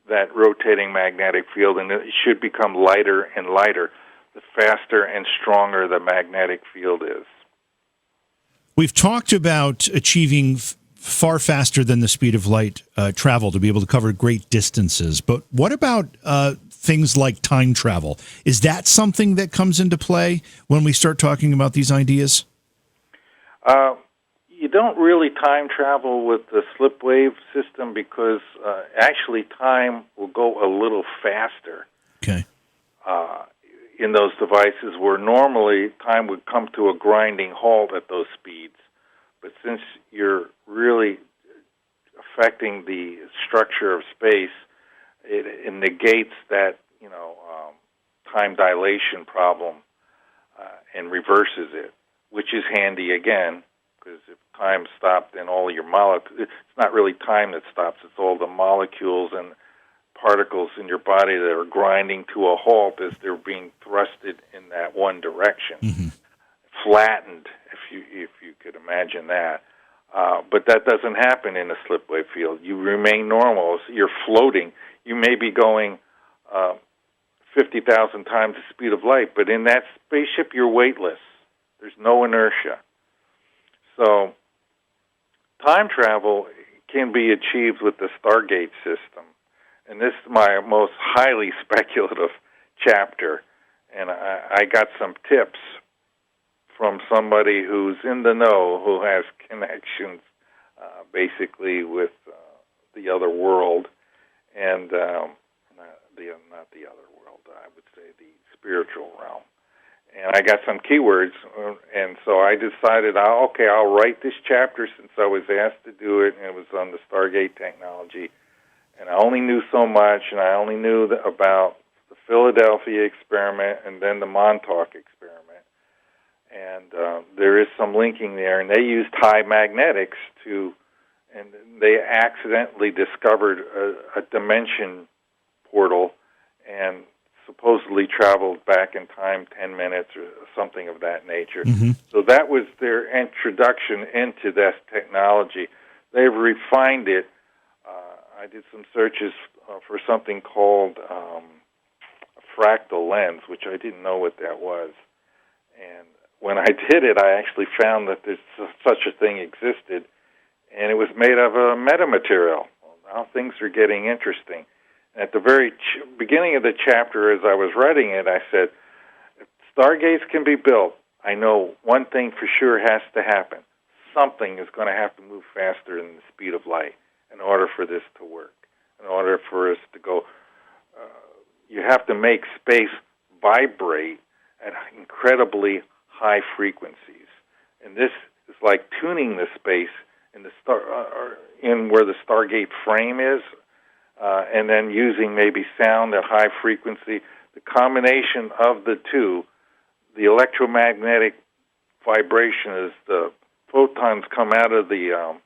S3: that rotating magnetic field, and it should become lighter and lighter the faster and stronger the magnetic field is.
S2: We've talked about achieving far faster than the speed of light travel to be able to cover great distances, but what about things like time travel? Is that something that comes into play when we start talking about these ideas?
S3: You don't really time travel with the slip wave system, because actually time will go a little faster.
S2: Okay.
S3: In those devices, where normally time would come to a grinding halt at those speeds. But since you're really affecting the structure of space, it negates that time dilation problem and reverses it, which is handy again, because if time stopped, then all your molecules, it's not really time that stops, it's all the molecules and particles in your body that are grinding to a halt as they're being thrusted in that one direction, flattened, if you could imagine that. But that doesn't happen in a slip wave field. You remain normal. So you're floating. You may be going 50,000 times the speed of light, but in that spaceship, you're weightless. There's no inertia. So time travel can be achieved with the Stargate system. And this is my most highly speculative chapter. And I got some tips from somebody who's in the know, who has connections basically with the other world, and not the other world, I would say the spiritual realm. And I got some keywords, and so I decided, I'll write this chapter since I was asked to do it, and it was on the Stargate technology. And I only knew so much, and I only knew about the Philadelphia experiment and then the Montauk experiment. And there is some linking there, and they used high magnetics and they accidentally discovered a dimension portal and supposedly traveled back in time 10 minutes or something of that nature. So that was their introduction into this technology. They've refined it. I did some searches for something called a fractal lens, which I didn't know what that was. And when I did it, I actually found that there's such a thing existed, and it was made of a metamaterial. Well, now things are getting interesting. At the very beginning of the chapter, as I was writing it, I said, if Stargates can be built, I know one thing for sure has to happen. Something is going to have to move faster than the speed of light in order for this to work, in order for us to go. You have to make space vibrate at incredibly high frequencies. And this is like tuning the space in in where the Stargate frame is, and then using maybe sound at high frequency. The combination of the two, the electromagnetic vibration, as the photons come out of the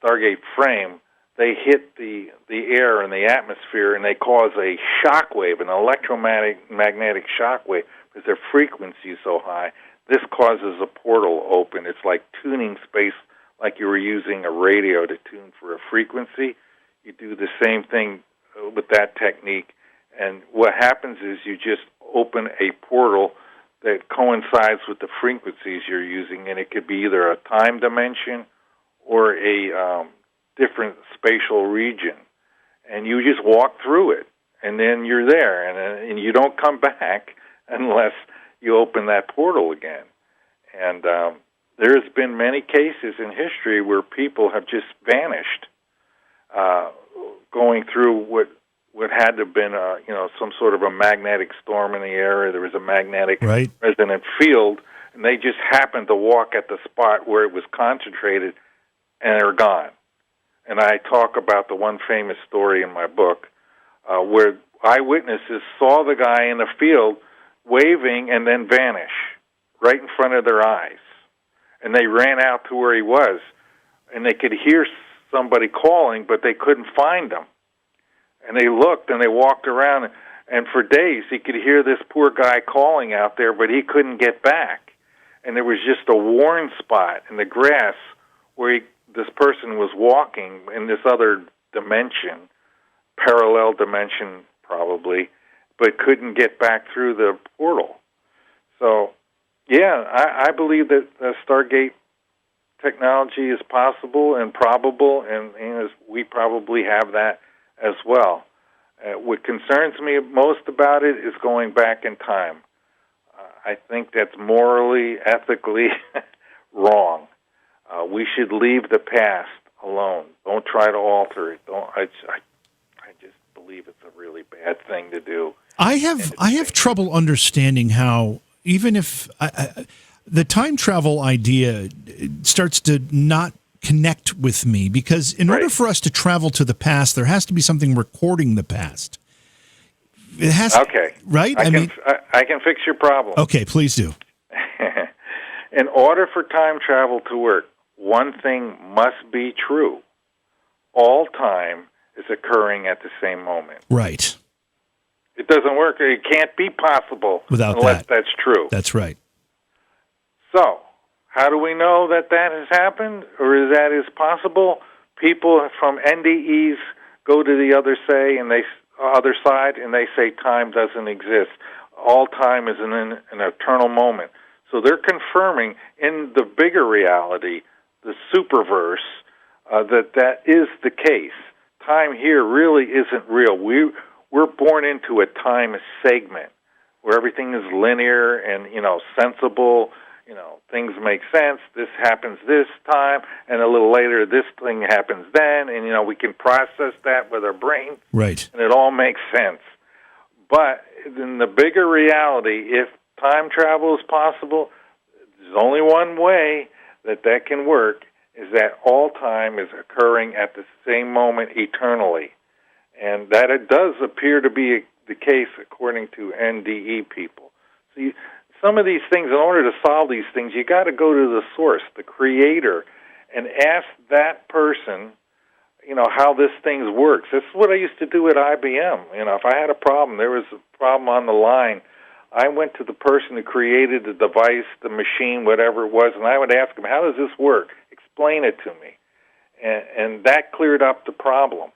S3: Stargate frame, they hit the air and the atmosphere, and they cause a shock wave, an electromagnetic shock wave, because their frequency is so high. This causes a portal open. It's like tuning space, like you were using a radio to tune for a frequency. You do the same thing with that technique, and what happens is you just open a portal that coincides with the frequencies you're using, and it could be either a time dimension or a different spatial region, and you just walk through it, and then you're there, and you don't come back unless you open that portal again. And there's been many cases in history where people have just vanished, going through what had to have been some sort of a magnetic storm in the area. There was a magnetic resonant field, and they just happened to walk at the spot where it was concentrated, and they're gone. And I talk about the one famous story in my book where eyewitnesses saw the guy in the field waving and then vanish right in front of their eyes. And they ran out to where he was, and they could hear somebody calling, but they couldn't find him. And they looked, and they walked around, and for days he could hear this poor guy calling out there, but he couldn't get back. And there was just a worn spot in the grass where this person was walking in this other dimension, parallel dimension probably, but couldn't get back through the portal. So, yeah, I believe that Stargate technology is possible and probable, and we probably have that as well. What concerns me most about it is going back in time. I think that's morally, ethically wrong. We should leave the past alone. Don't try to alter it. I just believe it's a really bad thing to do.
S2: I have trouble understanding how, even if the time travel idea starts to not connect with me, because in order for us to travel to the past, there has to be something recording the past. It has right?
S3: I can fix your problem.
S2: Okay, please do.
S3: In order for time travel to work, one thing must be true. All time is occurring at the same moment.
S2: Right.
S3: It doesn't work. It can't be possible unless that's true.
S2: That's right.
S3: So, how do we know that has happened, or that is possible? People from NDEs go to the other side, and they say time doesn't exist. All time is an eternal moment. So they're confirming in the bigger reality, the superverse, that is the case. Time here really isn't real. We're born into a time segment where everything is linear and sensible. Things make sense. This happens this time, and a little later, this thing happens then, and we can process that with our brain.
S2: Right.
S3: And it all makes sense. But in the bigger reality, if time travel is possible, there's only one way that can work, is that all time is occurring at the same moment eternally. And that it does appear to be the case according to NDE people. See, some of these things, in order to solve these things, you got to go to the source, the creator, and ask that person, how this thing works. This is what I used to do at IBM. If I had a problem, there was a problem on the line, I went to the person who created the device, the machine, whatever it was, and I would ask him, how does this work? Explain it to me. And that cleared up the problem.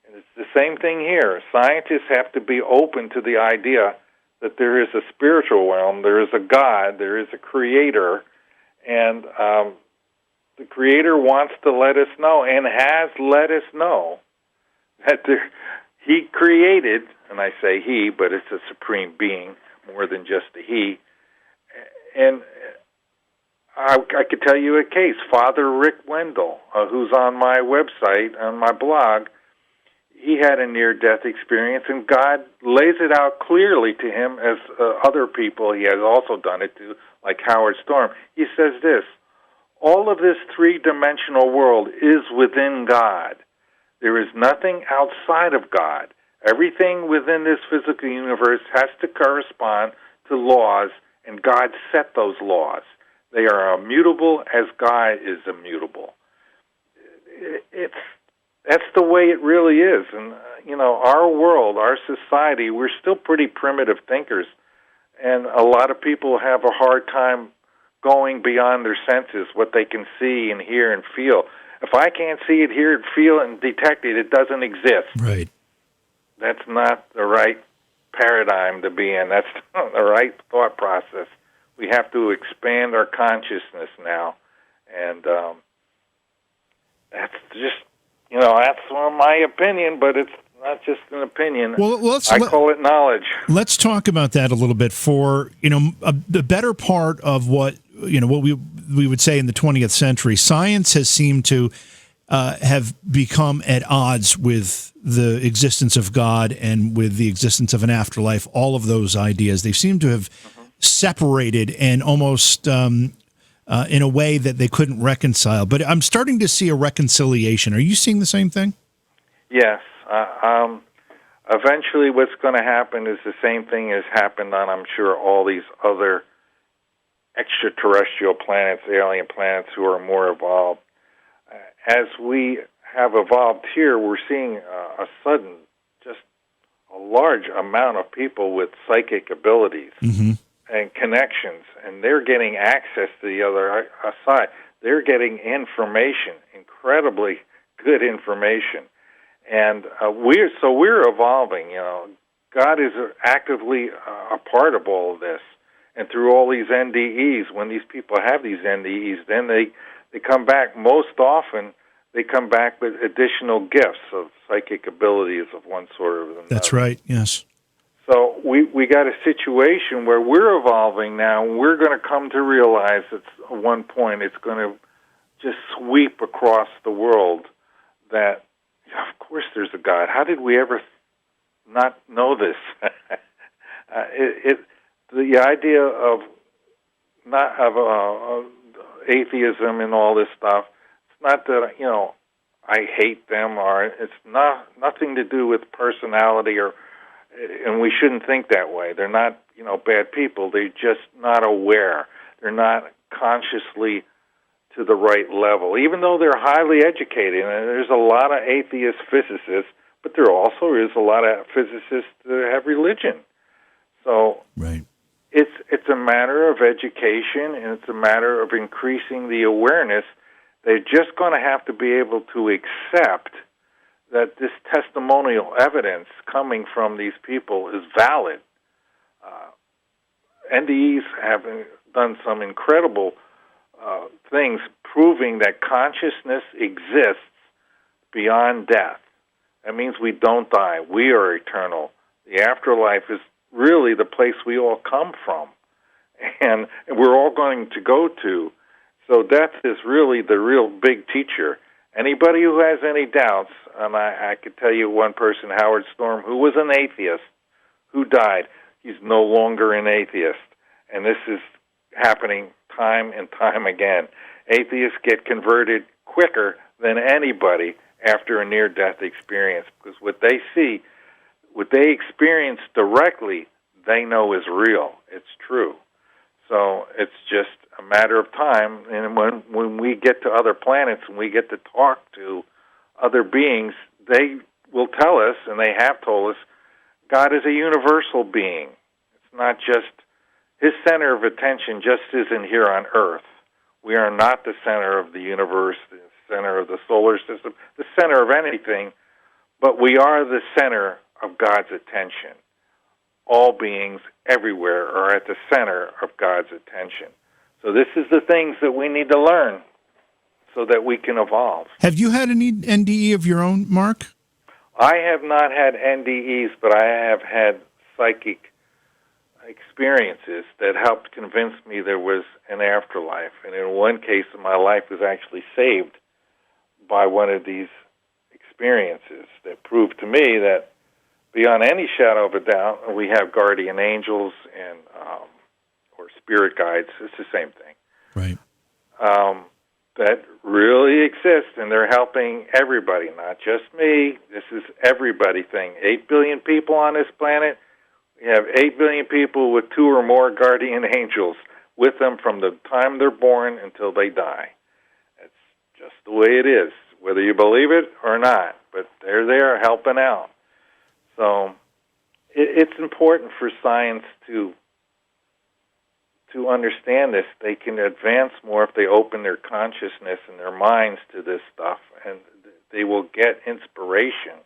S3: And it's the same thing here. Scientists have to be open to the idea that there is a spiritual realm, there is a God, there is a creator, and the creator wants to let us know and has let us know that he created, and I say he, but it's a supreme being, more than just a he. And I could tell you a case. Father Rick Wendell, who's on my website, on my blog, he had a near-death experience, and God lays it out clearly to him, as other people he has also done it to, like Howard Storm. He says this: all of this three-dimensional world is within God. There is nothing outside of God. Everything within this physical universe has to correspond to laws, and God set those laws. They are immutable as God is immutable. that's the way it really is. And, our world, our society, we're still pretty primitive thinkers. And a lot of people have a hard time going beyond their senses, what they can see and hear and feel. If I can't see it, hear it, feel it, and detect it, it doesn't exist.
S2: Right.
S3: That's not the right paradigm to be in. That's not the right thought process. We have to expand our consciousness now. And that's just, that's my opinion, but it's not just an opinion.
S2: Well,
S3: I call it knowledge.
S2: Let's talk about that a little bit. For the better part of what we would say in the 20th century, science has seemed to have become at odds with the existence of God and with the existence of an afterlife. All of those ideas, they seem to have separated and almost in a way that they couldn't reconcile. But I'm starting to see a reconciliation. Are you seeing the same thing?
S3: Yes. Eventually what's going to happen is the same thing has happened on, I'm sure, all these other extraterrestrial planets, alien planets who are more evolved. As we have evolved here, we're seeing a sudden, just a large amount of people with psychic abilities and connections, and they're getting access to the other side. They're getting information, incredibly good information. And we're evolving. God is actively a part of all of this, and through all these NDEs, when these people have these NDEs, then they come back. Most often, they come back with additional gifts of psychic abilities of one sort or another.
S2: That's right. Yes.
S3: So we got a situation where we're evolving now, and we're going to come to realize at one point it's going to just sweep across the world that, of course, there's a God. How did we ever not know this? The idea of atheism and all this stuff. It's not that I hate them, or it's nothing to do with personality, and we shouldn't think that way. They're not bad people. They're just not aware. They're not consciously to the right level, even though they're highly educated. And there's a lot of atheist physicists, but there also is a lot of physicists that have religion. So
S2: right.
S3: It's a matter of education, and it's a matter of increasing the awareness. They're just going to have to be able to accept that this testimonial evidence coming from these people is valid. NDEs have done some incredible things proving that consciousness exists beyond death. That means we don't die. We are eternal. The afterlife is really the place we all come from, and we're all going to go to. So death is really the real big teacher. Anybody who has any doubts, and I could tell you one person, Howard Storm, who was an atheist, who died. He's no longer an atheist, and this is happening time and time again. Atheists get converted quicker than anybody after a near-death experience, because what they see, what they experience directly, they know is real. It's true. So it's just a matter of time. And when we get to other planets and we get to talk to other beings, they will tell us, and they have told us, God is a universal being. It's not just his center of attention just isn't here on Earth. We are not the center of the universe, the center of the solar system, the center of anything, but we are the center of God's attention. All beings everywhere are at the center of God's attention. So this is the things that we need to learn so that we can evolve.
S2: Have you had any NDE of your own, Mark?
S3: I have not had NDEs, but I have had psychic experiences that helped convince me there was an afterlife. And in one case, my life was actually saved by one of these experiences that proved to me that beyond any shadow of a doubt, we have guardian angels and or spirit guides. It's the same thing.
S2: Right.
S3: That really exist, and they're helping everybody, not just me. This is everybody thing. 8 billion people on this planet. We have 8 billion people with 2 or more guardian angels with them from the time they're born until they die. It's just the way it is. whether you believe it or not. But they're there helping out. So it's important for science to understand this. They can advance more if they open their consciousness and their minds to this stuff, and they will get inspiration.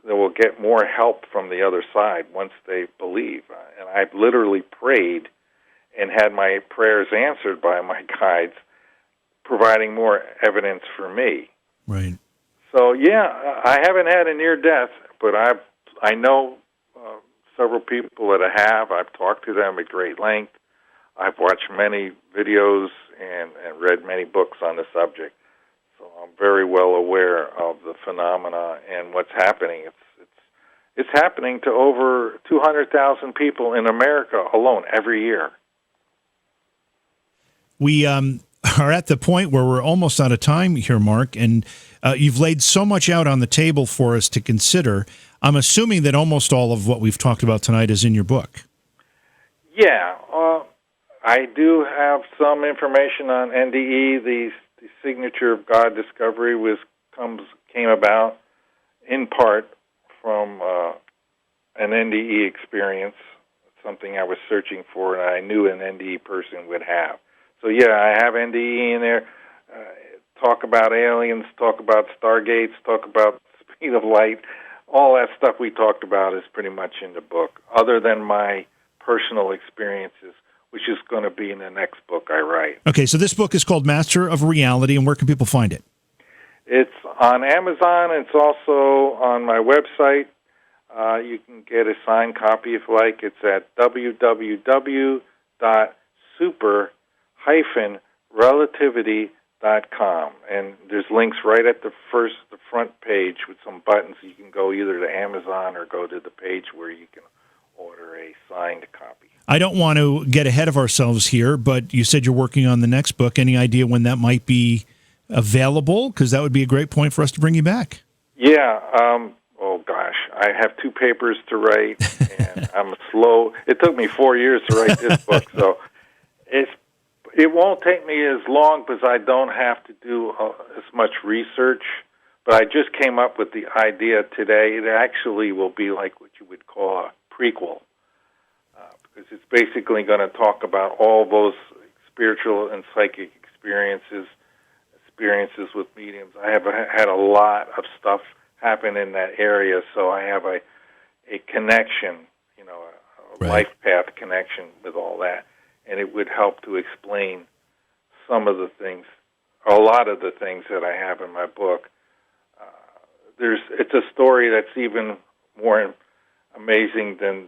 S3: They will get more help from the other side once they believe. And I've literally prayed and had my prayers answered by my guides, providing more evidence for me.
S2: Right.
S3: So, yeah, I haven't had a near-death, but I know several people that have. I've talked to them at great length. I've watched many videos and read many books on the subject. So I'm very well aware of the phenomena and what's happening. It's happening to over 200,000 people in America alone every year.
S2: We are at the point where we're almost out of time here, Mark, and you've laid so much out on the table for us to consider. I'm assuming that almost all of what we've talked about tonight is in your book.
S3: Yeah, I do have some information on NDE. The signature of God discovery came about in part from an NDE experience, something I was searching for, and I knew an NDE person would have. So, yeah, I have NDE in there. Talk about aliens, talk about stargates, talk about speed of light. All that stuff we talked about is pretty much in the book, other than my personal experiences, which is going to be in the next book I write.
S2: Okay, so this book is called Master of Reality, and where can people find it?
S3: It's on Amazon. It's also on my website. You can get a signed copy if you like. It's at www.super-relativity.com. And there's links right at the front page with some buttons. You can go either to Amazon or go to the page where you can order a signed copy.
S2: I don't want to get ahead of ourselves here, but you said you're working on the next book. Any idea when that might be available? Because that would be a great point for us to bring you back.
S3: Yeah. Oh, gosh. I have 2 papers to write, and I'm slow. It took me 4 years to write this book, so it won't take me as long because I don't have to do as much research. But I just came up with the idea today. It actually will be like what you would call a prequel, because it's basically going to talk about all those spiritual and psychic experiences with mediums. I have had a lot of stuff happen in that area, so I have a connection, a
S2: Right.
S3: life path connection with all that, and it would help to explain some of the things, a lot of the things that I have in my book. It's a story that's even more amazing than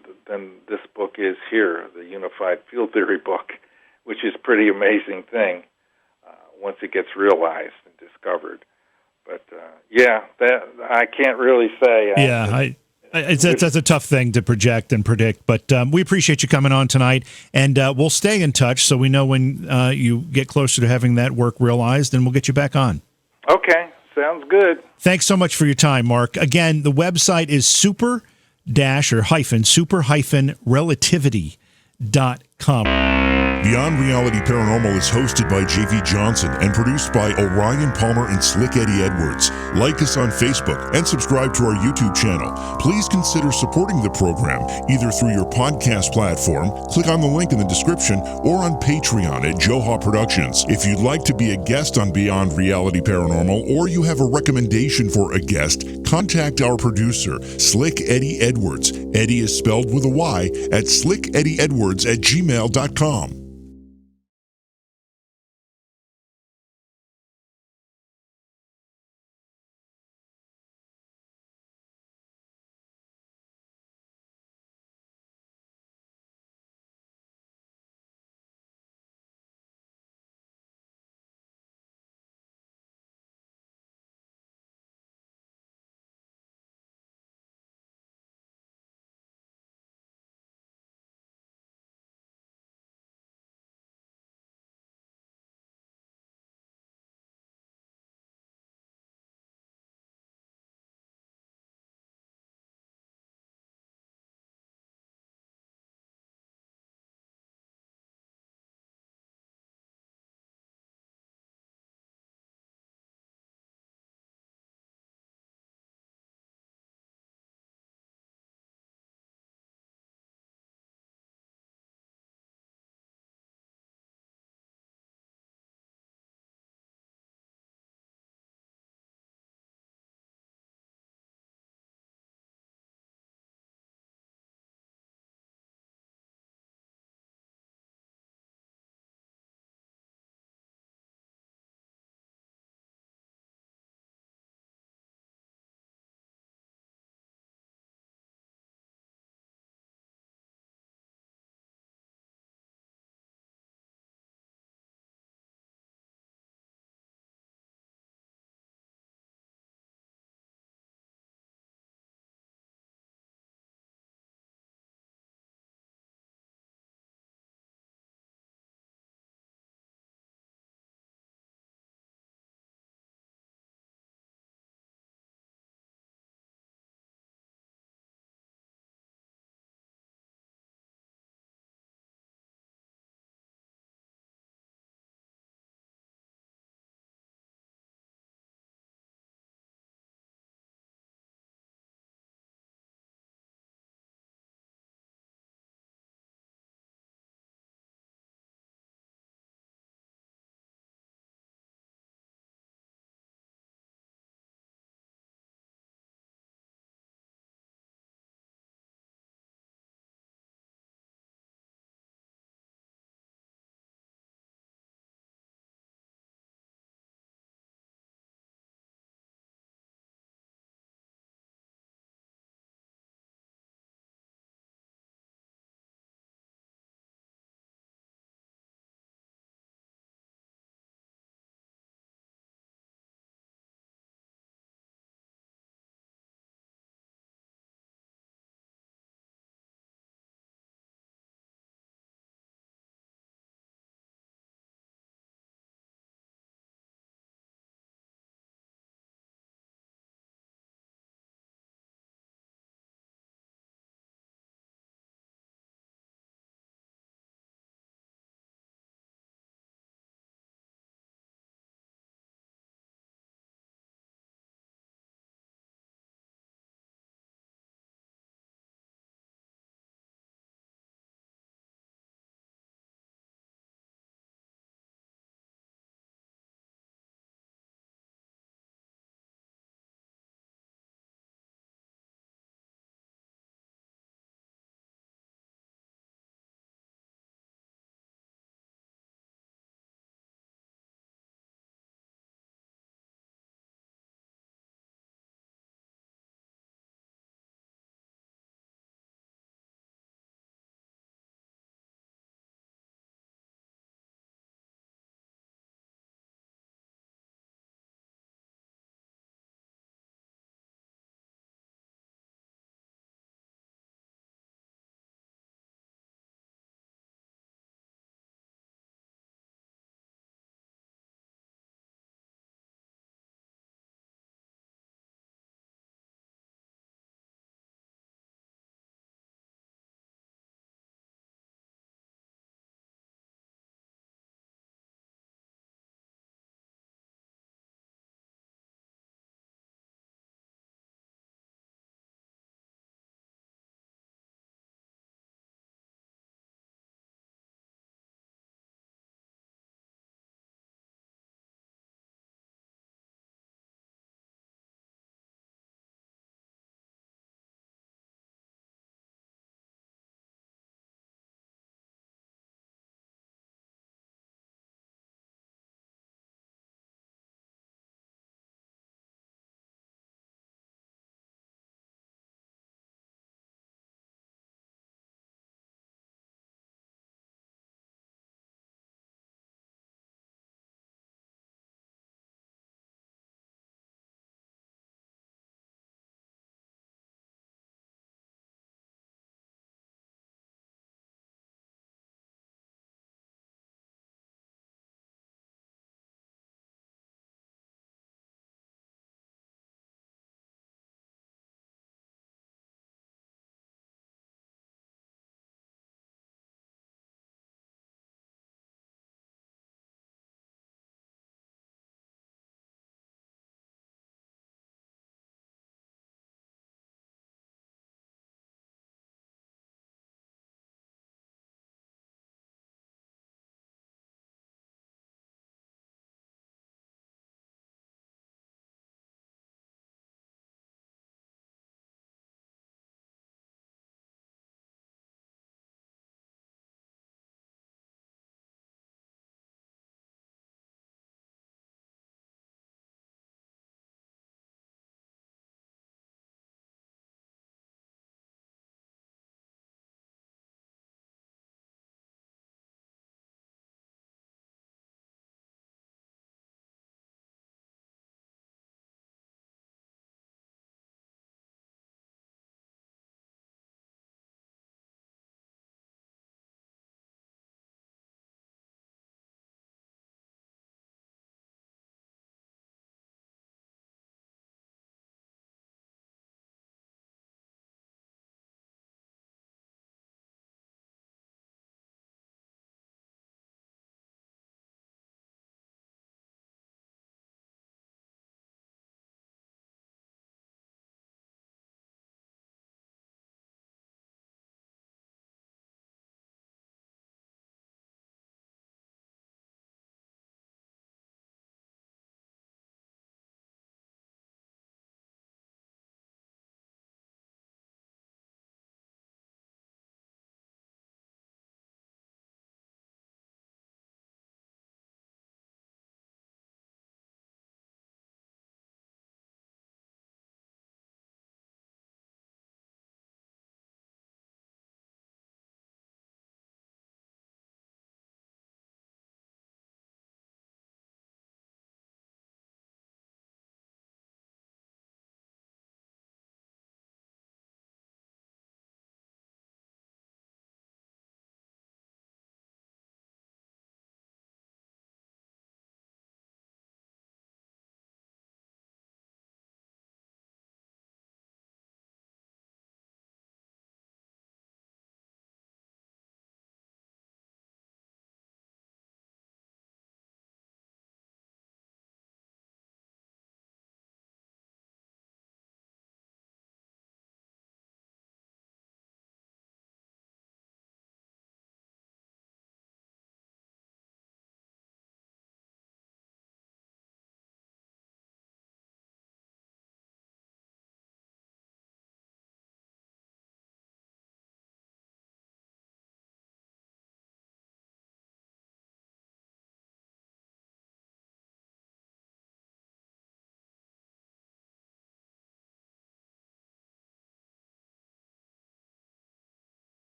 S3: this book is here, the Unified Field Theory book, which is a pretty amazing thing once it gets realized and discovered. But that I can't really say.
S2: That's a tough thing to project and predict. But we appreciate you coming on tonight, and we'll stay in touch so we know when you get closer to having that work realized, and we'll get you back on.
S3: Okay, sounds good.
S2: Thanks so much for your time, Mark. Again, the website is super-relativity.com.
S1: Beyond Reality Paranormal is hosted by J.V. Johnson and produced by Orion Palmer and Slick Eddie Edwards. Like us on Facebook and subscribe to our YouTube channel. Please consider supporting the program either through your podcast platform, click on the link in the description, or on Patreon at Joha Productions. If you'd like to be a guest on Beyond Reality Paranormal, or you have a recommendation for a guest, contact our producer, Slick Eddie Edwards. Eddie is spelled with a Y at slickeddieedwards@gmail.com.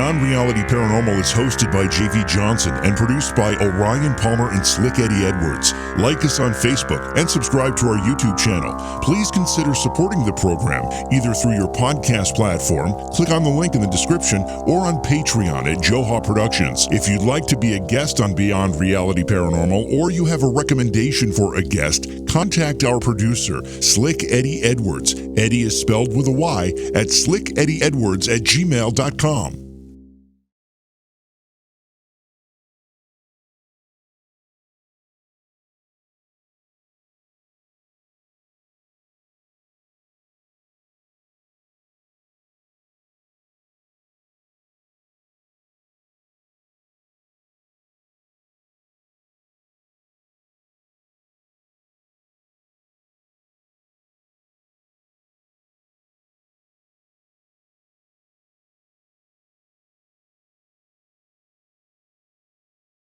S1: Beyond Reality Paranormal is hosted by JV Johnson and produced by Orion Palmer and Slick Eddie Edwards. Like us on Facebook and subscribe to our YouTube channel. Please consider supporting the program either through your podcast platform, click on the link in the description, or on Patreon at Joha Productions. If you'd like to be a guest on Beyond Reality Paranormal, or you have a recommendation for a guest, contact our producer, Slick Eddie Edwards. Eddie is spelled with a Y, at slickeddieedwards@gmail.com.